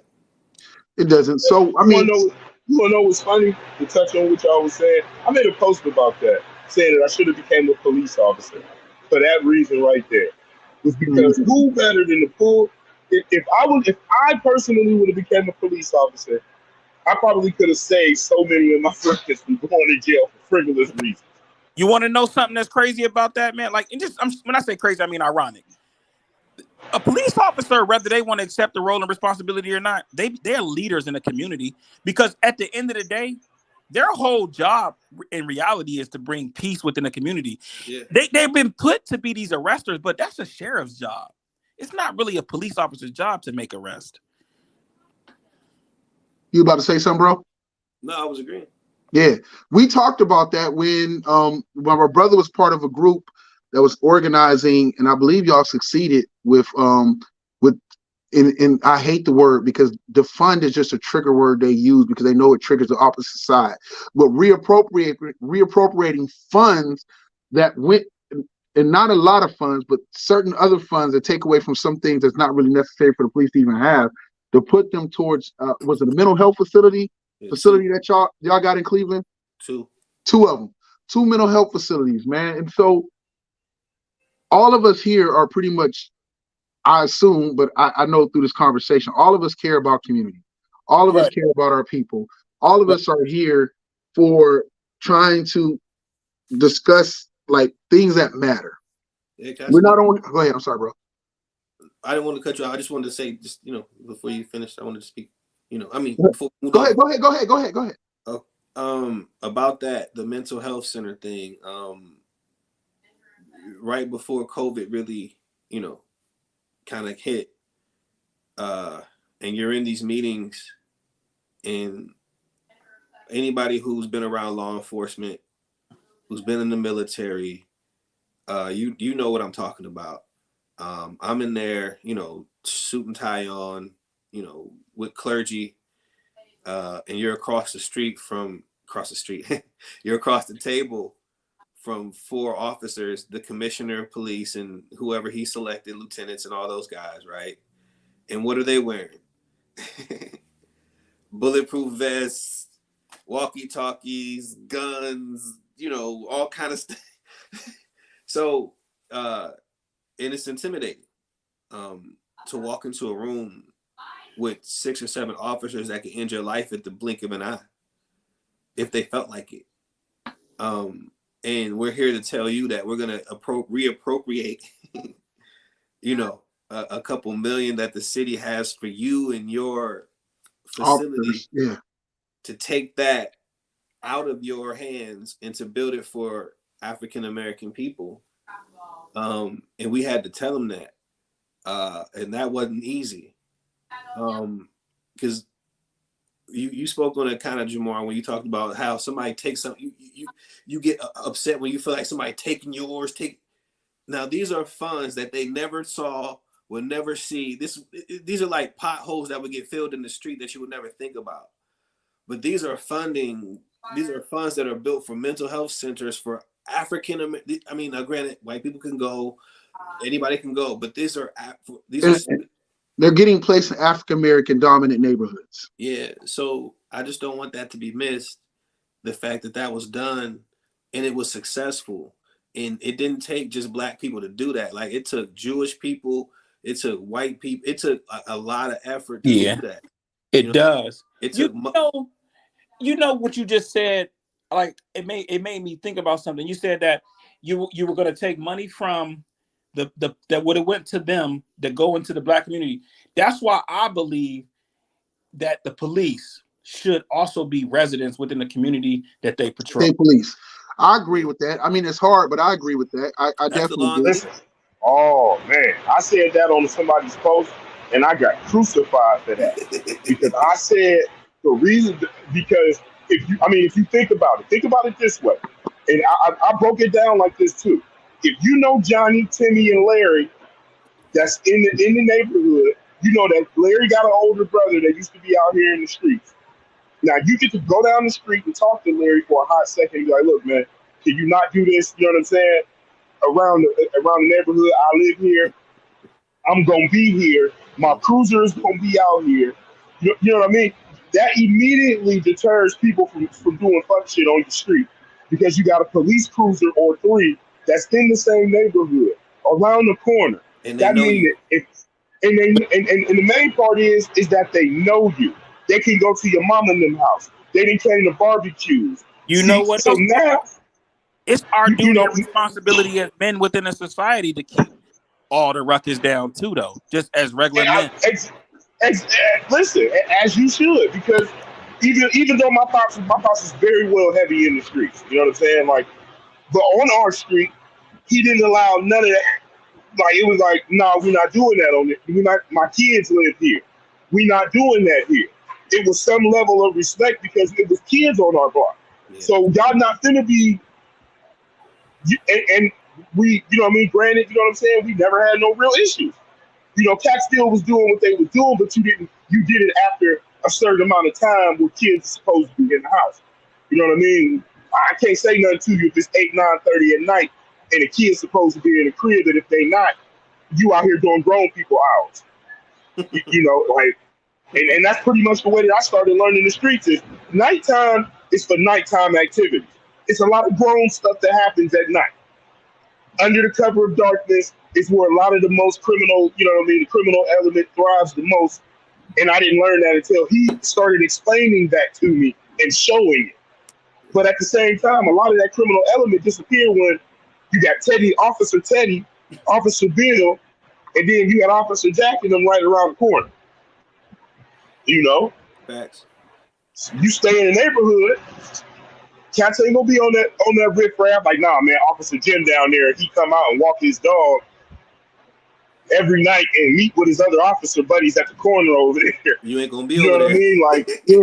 It doesn't. So I mean, you wanna know what's funny? To touch on what y'all was saying, I made a post about that, saying that I should have became a police officer for that reason right there. Was because who better than the pool? If I personally would have became a police officer, I probably could have saved so many of my friends from going to jail for frivolous reasons. You want to know something that's crazy about that, man? Like, when I say crazy, I mean ironic. A police officer, whether they want to accept the role and responsibility or not, they're leaders in the community, because at the end of the day, their whole job in reality is to bring peace within the community. Yeah. They've been put to be these arresters, but that's a sheriff's job. It's not really a police officer's job to make arrest. You about to say something, bro? No, I was agreeing. Yeah, we talked about that when my brother was part of a group that was organizing, and I believe y'all succeeded with and I hate the word because defund is just a trigger word they use because they know it triggers the opposite side. But reappropriating funds that went, and not a lot of funds, but certain other funds that take away from some things that's not really necessary for the police to even have, to put them towards was it a mental health facility that y'all got in Cleveland? Two of them, 2 mental health facilities, man. And so all of us here are pretty much, I assume, but I know through this conversation, all of us care about community. All of us care about our people. All of us are here for trying to discuss like things that matter. Yeah, we're not on. Go ahead. I'm sorry, bro. I didn't want to cut you off. I just wanted to say, just before you finished, I wanted to speak. Go ahead. Oh, about that, the mental health center thing. Right before COVID really, kind of hit, and you're in these meetings, and anybody who's been around law enforcement, who's been in the military, you know what I'm talking about. I'm in there, suit and tie on, with clergy, and you're across the street from across the street. You're across the table from 4 officers, the commissioner of police and whoever he selected, lieutenants and all those guys, right? And what are they wearing? Bulletproof vests, walkie-talkies, guns, all kind of stuff. So, and it's intimidating to walk into a room with 6 or 7 officers that can end your life at the blink of an eye if they felt like it. And we're here to tell you that we're going to reappropriate, a couple million that the city has for you and your facility, to take that out of your hands and to build it for African American people. And we had to tell them that. And that wasn't easy. Because you spoke on it kind of, Jamar, when you talked about how somebody takes something, you get upset when you feel like somebody taking yours. Now these are funds that they never saw, will never see. These are like potholes that would get filled in the street that you would never think about. But these are funds that are built for mental health centers for African American. I mean, granted, white people can go, anybody can go, but these are they're getting placed in African American dominant neighborhoods. Yeah, so I just don't want that to be missed. The fact that was done and it was successful, and it didn't take just Black people to do that. Like, it took Jewish people, it took white people, it took a lot of effort to do that. It does. It took what you just said. Like, it made me think about something. You said that you were going to take money from that would have went to them that go into the Black community. That's why I believe that the police should also be residents within the community that they patrol. State police. I agree with that. I mean, it's hard, but I agree with that. I definitely do. Oh man, I said that on somebody's post, and I got crucified for that because I said the reason because if you think about it this way, and I broke it down like this too. If you know Johnny, Timmy, and Larry, that's in the neighborhood, you know that Larry got an older brother that used to be out here in the streets. Now you get to go down the street and talk to Larry for a hot second. And be like, look, man, can you not do this? You know what I'm saying? Around the neighborhood, I live here. I'm gonna be here. My cruiser is gonna be out here. You know what I mean? That immediately deters people from doing fuck shit on the street because you got a police cruiser or 3 that's in the same neighborhood around the corner. And that means and the main part is that they know you. They can go to your mom and them house. They didn't came to barbecues. Know what? So now it's our duty and responsibility as men within a society to keep all the ruckus down too, though. Just as regular men. Listen, as you should, because even though my pops is very well heavy in the streets. You know what I'm saying? Like, but on our street, he didn't allow none of that. Like, it was like, no, we're not doing that on it. My kids live here. We're not doing that here. It was some level of respect because it was kids on our block. Yeah. So y'all not finna be, and we, you know what I mean? Granted, you know what I'm saying? We never had no real issues. You know, Cat still was doing what they were doing, but you did it after a certain amount of time where kids are supposed to be in the house. You know what I mean? I can't say nothing to you if it's 8, 9:30 at night and the kid's supposed to be in the crib, that if they not, you out here doing grown people hours. You know, like, and that's pretty much the way that I started learning the streets is nighttime is for nighttime activities. It's a lot of grown stuff that happens at night. Under the cover of darkness is where a lot of the most criminal, you know what I mean, the criminal element thrives the most. And I didn't learn that until he started explaining that to me and showing it. But at the same time, a lot of that criminal element disappeared when you got Officer Teddy, Officer Bill, and then you got Officer Jack and them right around the corner. You know? Facts. You stay in the neighborhood, cats ain't gonna be on that riff-raff. Like, nah, man, Officer Jim down there, he come out and walk his dog every night and meet with his other officer buddies at the corner over there. You ain't gonna be over there. You know what I mean? Like, you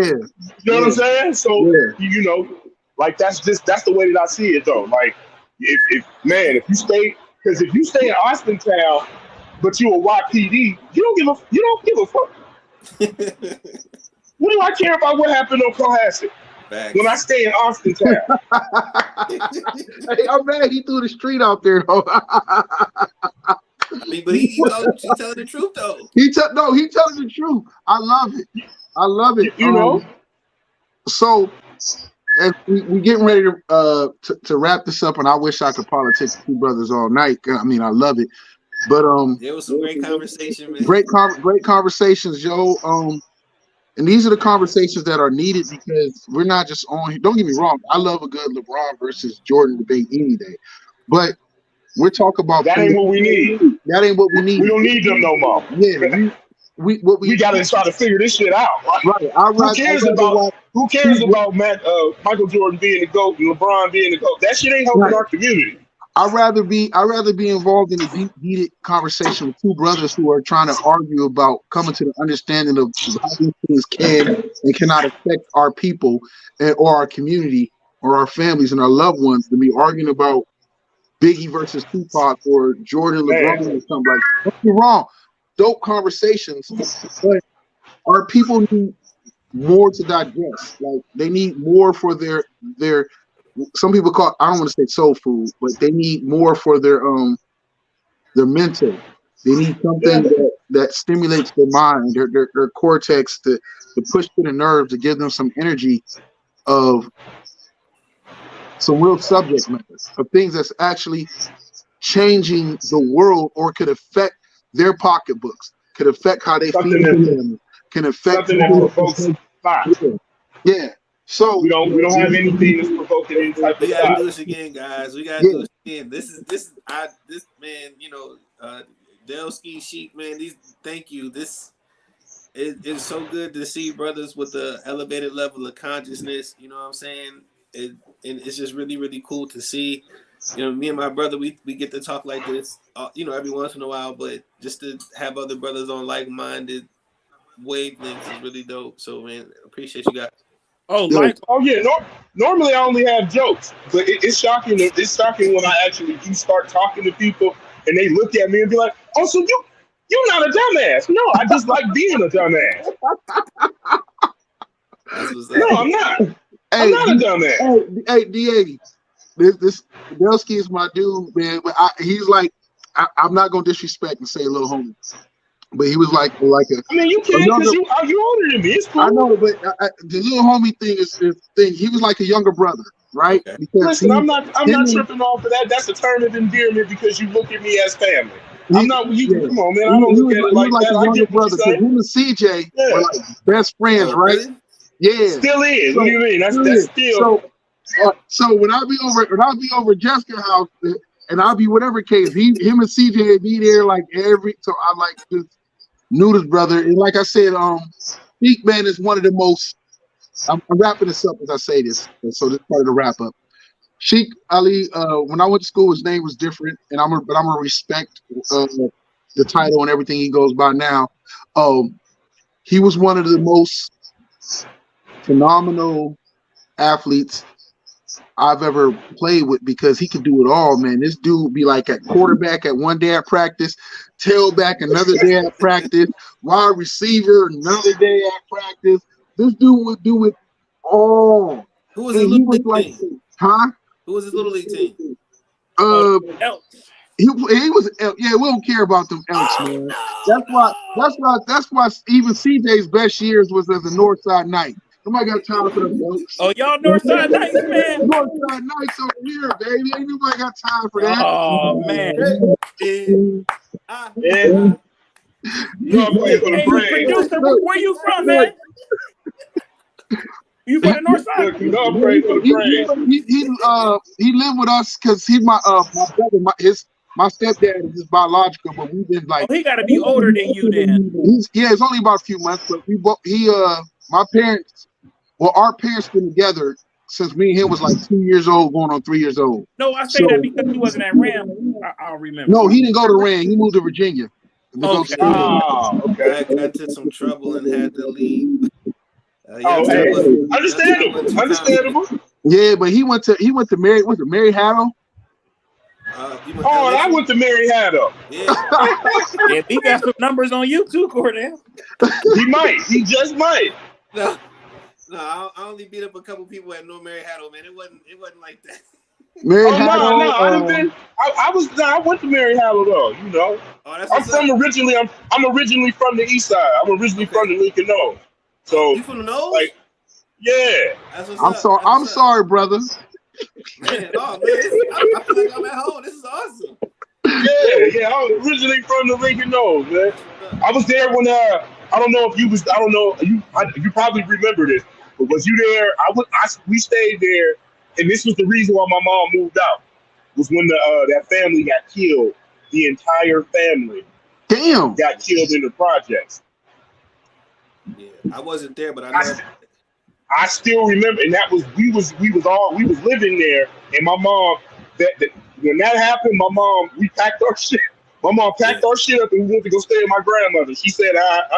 know what I'm saying? So, you know, like, that's the way that I see it, though. Like, if you stay in Austin Town, but you a YPD, you don't give a fuck. What do I care about what happened on Cohasset? Facts. when I stay in Austin town. Hey, I'm mad he threw the street out there though. I mean, but he telling the truth though. He telling the truth. I love it. I love it. You know. So as we getting ready to wrap this up, and I wish I could politic the two brothers all night. I mean, I love it. But there was some great conversation, man. Great conversations, Joe. And these are the conversations that are needed because we're not just on. Don't get me wrong. I love a good LeBron versus Jordan debate any day, but we're talking about that ain't what we need. That ain't what we need. We don't need them no more. Yeah, we got to try to figure this shit out. Right. Who cares about Michael Jordan being the GOAT and LeBron being the GOAT? That shit ain't helping our community. I'd rather be involved in a deep, heated conversation with two brothers who are trying to argue about coming to the understanding of how these things can and cannot affect our people or our community or our families and our loved ones than be arguing about Biggie versus Tupac or Jordan LeBron or something like that. Don't get me wrong. Dope conversations, but our people need more to digest. Like they need more for their some people call it, I don't want to say soul food, but they need more for their mental. They need something that stimulates their mind, their cortex to push to the nerves to give them some energy of some real subject matters of things that's actually changing the world or could affect their pocketbooks, could affect how they feel, can affect something that provokes thought. Yeah. So we don't have anything that's provoking any type of. We gotta do this again, guys. We gotta do this again. This man, you know, Delski Sheik, man. Thank you. This is so good to see brothers with the elevated level of consciousness. You know what I'm saying? And it's just really, really cool to see. You know, me and my brother, we get to talk like this, you know, every once in a while. But just to have other brothers on like-minded wavelengths is really dope. So, man, appreciate you guys. Yeah. Normally, I only have jokes, but it's shocking. It's shocking when I actually do start talking to people, and they look at me and be like, "Oh, so you're not a dumbass?" No, I just like being a dumbass. No, I'm not. I'm not a dumbass. Hey, D80. This Delski is my dude, man. But he's like, I'm not gonna disrespect and say little homie. But he was like a. I mean, you can't because you older than me. It's cool. I know, but the little homie thing is thing. He was like a younger brother, right? Okay. Because listen, I'm not tripping off of that. That's a term of endearment because you look at me as family. I'm not. Come on, man. I don't look at it like that. A younger brother. Because him and CJ were like best friends, right? Really? Yeah. Still is. What do you mean? That's still. So when I be over Jessica's house, and I'll be whatever case, him and CJ be there like every. So I like just knew this brother, and like I said, Sheik, man, is one of the most. I'm wrapping this up as I say this, and so this part of the wrap up. Sheik Ali, when I went to school, his name was different, and I'm gonna respect the title and everything he goes by now. He was one of the most phenomenal athletes I've ever played with because he could do it all, man. This dude be like at quarterback at one day at practice, tailback another day at practice, wide receiver another day at practice. This dude would do it all. Who was his little league team? Huh? Who was his little league team? He was. Yeah, we don't care about them Elks, man. That's why even CJ's best years was as a Northside Knight. Nobody got time for them Elks. Oh, y'all Northside Knights, man. Northside Knights over here, baby. Ain't nobody got time for that. Oh, man. Yeah. Hey, producer, where you from, man? You from the north side? He lived with us because he's my brother. My stepdad is his biological, but we've been like. Oh, he got to be older than you then. It's only about a few months, but my parents. Well, our parents been together since me and him was like 2 years old, going on 3 years old. No, I say that because he wasn't at Ram. I'll remember. No, he didn't go to Ram. He moved to Virginia. Okay. I got to some trouble and had to leave. Understandable. Yeah, but he went to Mary Haddle. I went to Mary Haddle. Yeah, he got some numbers on you too, Cordell. He just might. No, No, I only beat up a couple people at North Mary Hatto, man. It wasn't like that. Mary Oh no, Hatto, I done been. I went to Mary Hatto though. You know, Oh, that's I'm what's from up. originally. I'm originally from the East Side. I'm originally from the Lincoln Nose. So You from the nose? like, yeah. That's what's I'm up. sorry. I'm sorry, brother. Man, oh man, I feel like I'm at home. This is awesome. Yeah. I'm originally from the Lincoln Nose, man. I was there when I don't know if you was. I don't know you probably remember this, but was you there? We stayed there, and this was the reason why my mom moved out. Was when that family got killed. The entire family Damn. got killed in the projects. Yeah, I wasn't there, but I know. I still remember, and that was we was living there, and my mom that when that happened, we packed our shit. My mom packed our shit up and we went to go stay with my grandmother. She said,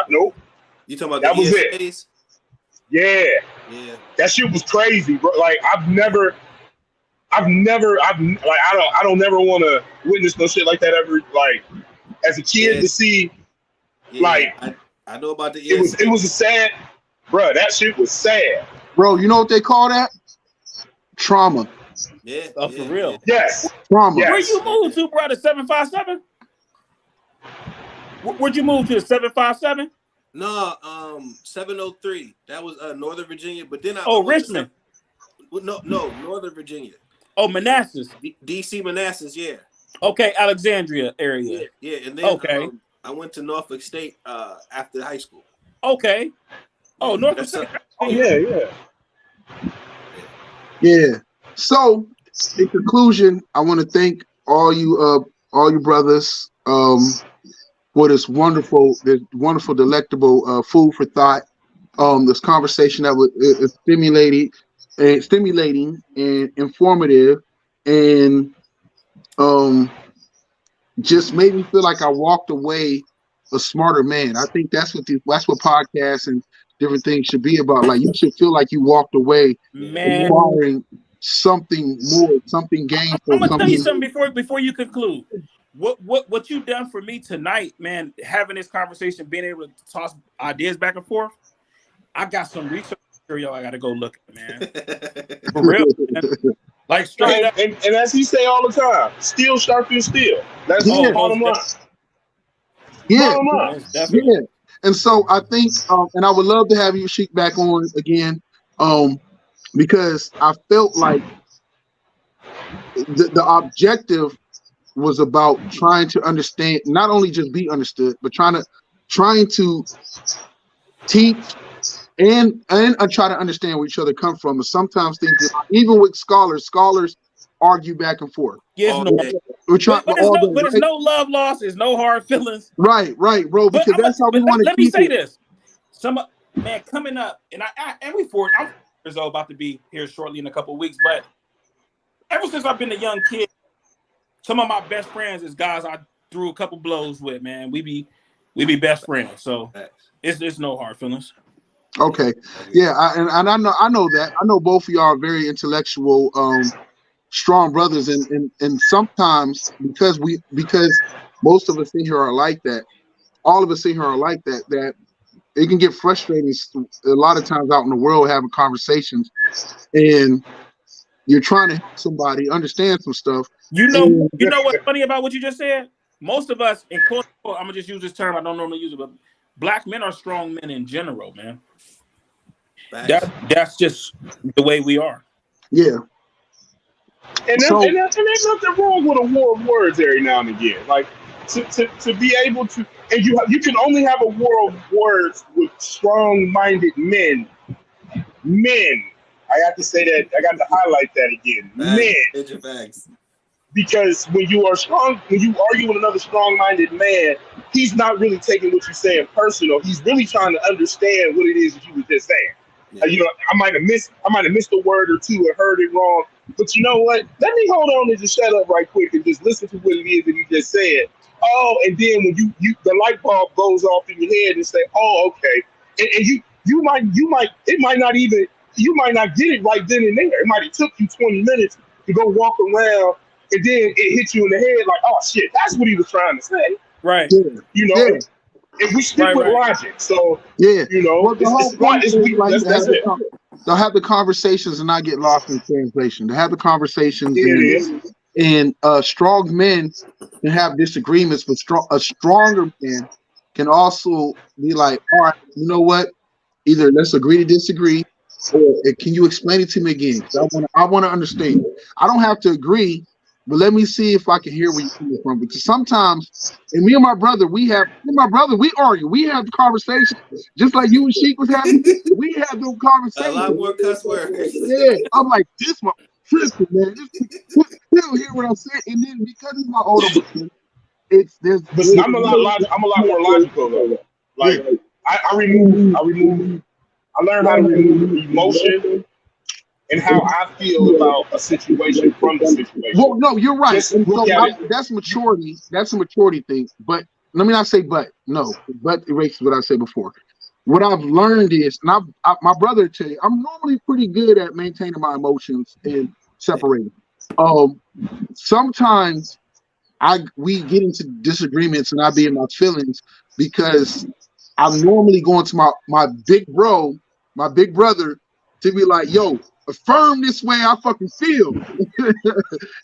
nope. You talking about that the was ESAs? it? Yeah. That shit was crazy, bro. Like I don't never want to witness no shit like that ever. Like as a kid to see, like I know about the ESAs. It was a sad, bro. That shit was sad, bro. You know what they call that? Trauma. Yeah, for real. Yeah. Yes, trauma. Where you moved to, brother? 757. Where'd you move to? 757. No, 703. That was Northern Virginia. But then Richmond. No, Northern Virginia. Oh, Manassas. DC Manassas, yeah. Okay, Alexandria area. Yeah, and then I went to Norfolk State after high school. Okay. Oh, Norfolk State. Oh yeah. Yeah. So, in conclusion, I want to thank all you brothers for this wonderful, delectable food for thought. This conversation that was stimulating and informative, and just made me feel like I walked away a smarter man. I think that's what podcasts and different things should be about. Like you should feel like you walked away acquiring something more, something gainful. I'm gonna tell you something before you conclude. What you done for me tonight, man, having this conversation, being able to toss ideas back and forth. I got some research material I gotta go look at, man. For real. Man. Like straight up. And as he say all the time, steel sharpens steel. That's the bottom line. Yeah. And so I think, and I would love to have you Sheik back on again, because I felt like the objective was about trying to understand, not only just be understood, but trying to teach and try to understand where each other come from. And sometimes things, even with scholars argue back and forth. Yes, we're trying, but it's no love lost, it's no hard feelings. Right, bro. Because that's how we want to. Let me say this: man coming up, and I'm 4 years old, about to be here shortly in a couple of weeks. But ever since I've been a young kid, some of my best friends is guys I threw a couple blows with. Man, we be best friends. So it's no hard feelings. Okay, yeah, I know that. I know both of y'all are very intellectual, strong brothers, and sometimes because most of us in here are like that, all of us in here are like that it can get frustrating a lot of times out in the world having conversations, and you're trying to help somebody understand some stuff. You know what's funny about what you just said? Most of us, in quote, I'm gonna just use this term. I don't normally use it, but black men are strong men in general, man. That's just the way we are. Yeah. And there's nothing wrong with a war of words every now and again. Like to be able to, and you can only have a war of words with strong-minded men. Men. I have to say that. I got to highlight that again. Men. Because when you argue with another strong-minded man, he's not really taking what you're saying personal. He's really trying to understand what it is that you were just saying. Yeah. I might have missed a word or two or heard it wrong, but you know what? Let me hold on and just shut up right quick and just listen to what it is that he just said. Oh, and then when you the light bulb goes off in your head and say, "Oh, okay," and you might not get it right then and there. It might have took you 20 minutes to go walk around, and then it hits you in the head like, "Oh shit, that's what he was trying to say." Right. Yeah. if we stick with logic. So yeah, you know, well, the whole it's not. point is like That's it. they'll have the conversations and not get lost in translation. They'll have the conversations It is. and strong men can have disagreements, but a stronger man can also be like, all right, you know what? Either let's agree to disagree, or can you explain it to me again? 'Cause I want to understand. I don't have to agree, but let me see if I can hear where you're coming from. Because sometimes, and me and my brother, we argue, we have the conversation, just like you and Sheik was having. We have those conversations. A lot more cuss words. Yeah, I'm like, this my tripping, man. He don't hear what I'm saying, and then because he's my older brother, But I'm a lot more logical though. Like I learned how to remove emotion and how I feel about a situation from the situation. Well, no, you're right. Just And look so at it. that's maturity. That's a maturity thing. But let me not say but erases what I said before. What I've learned is, and my brother tell you, I'm normally pretty good at maintaining my emotions and separating. Sometimes we get into disagreements and I be in my feelings because I'm normally going to my big brother, to be like, yo, affirm this way I fucking feel.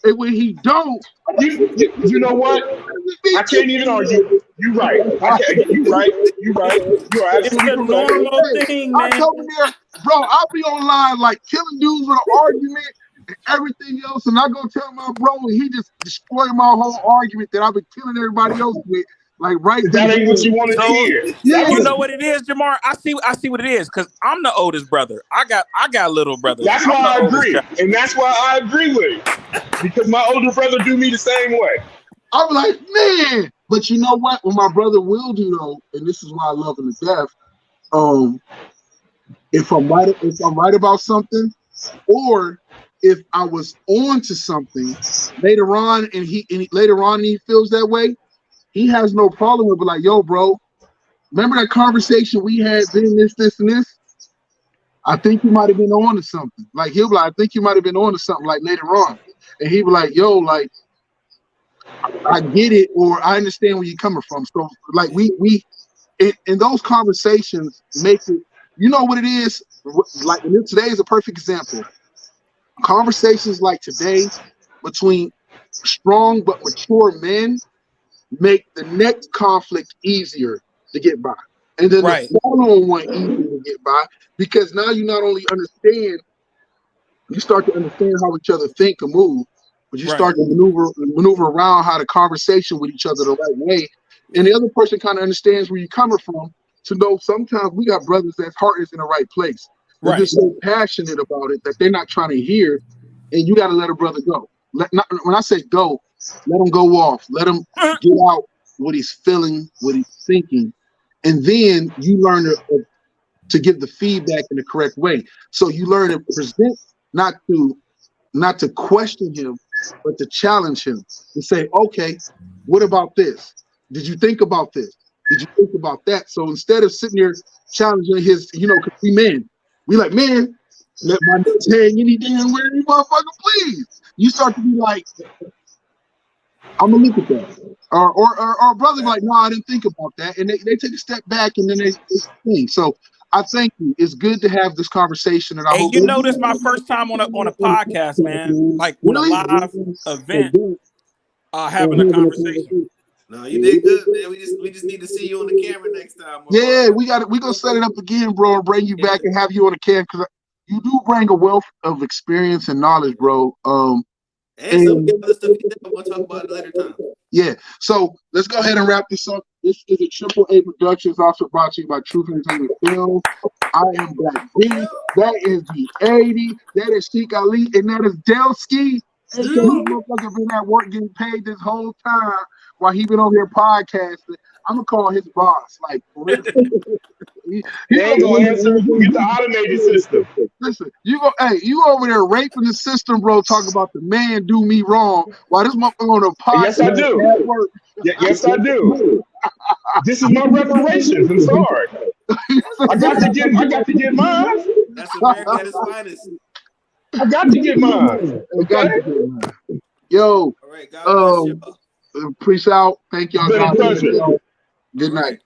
And when he don't, you know what? I can't even argue. You right. You right. You are absolutely It's a correct. normal thing, man. I come in there, bro, I'll be online like killing dudes with an argument and everything else, and I go tell my bro, and he just destroy my whole argument that I've been killing everybody else with. Like right That ain't what you wanted to hear. Yeah. You know what it is, Jamar? I see what it is, because I'm the oldest brother. I got little brothers. That's why I agree. And that's why I agree with it. Because my older brother do me the same way. I'm like, man. But you know what? What my brother will do though, and this is why I love him to death. If I'm right about something, or if I was on to something later on, and he feels that way, he has no problem with it. Like, yo, bro, remember that conversation we had, then this, and this? I think you might have been on to something. Like, he'll be like, I think you might have been on to something, like, later on. And he'll be like, yo, like, I get it, or I understand where you're coming from. So, like, we in those conversations make it, you know what it is? Like, today is a perfect example. Conversations like today between strong but mature men make the next conflict easier to get by. And then the following one easier to get by, because now you not only understand, you start to understand how each other think and move, but you start to maneuver around how the conversation with each other the right way. And the other person kind of understands where you're coming from, to know sometimes we got brothers that's heart is in the right place. They're just so passionate about it that they're not trying to hear, and you got to let a brother go. When I say go, let him go off. Let him get out what he's feeling, what he's thinking. And then you learn to give the feedback in the correct way. So you learn to present, not to question him, but to challenge him and say, okay, what about this? Did you think about this? Did you think about that? So instead of sitting there challenging his, because we men, we like, man, let my nuts hang any damn where you motherfucker please. You start to be like, I'm gonna look at that. Or brother like, no, I didn't think about that. And they take a step back and then they think. So I thank you. It's good to have this conversation. And I hope this is my first time on a podcast, man. Like on a live event, having a conversation. No, you did good, man. We just need to see you on the camera next time. Yeah, we gonna set it up again, bro, and bring you back and have you on the camera, because you do bring a wealth of experience and knowledge, bro. And some other stuff we'll talk about at a later time. Yeah, so let's go ahead and wrap this up. This is a Triple A Productions, also brought to you by Truth Entertainment Films. I am Black B. That is the 80. That is Sheik Ali, and that is Delski. This motherfucker been at work getting paid this whole time while he been over here podcasting. I'm gonna call his boss. Like, he ain't gonna answer. Get the automated system. Listen, you over there raping the system, bro. Talking about the man do me wrong while this motherfucker on a podcast. Yes, I do. Yes, I do. This is my reparations. I'm sorry. I got to get mine. That's America at its finest. I got to get mine. Okay? Yo, all right, God bless you. Peace out. Thank y'all. It's been a pleasure. Good night.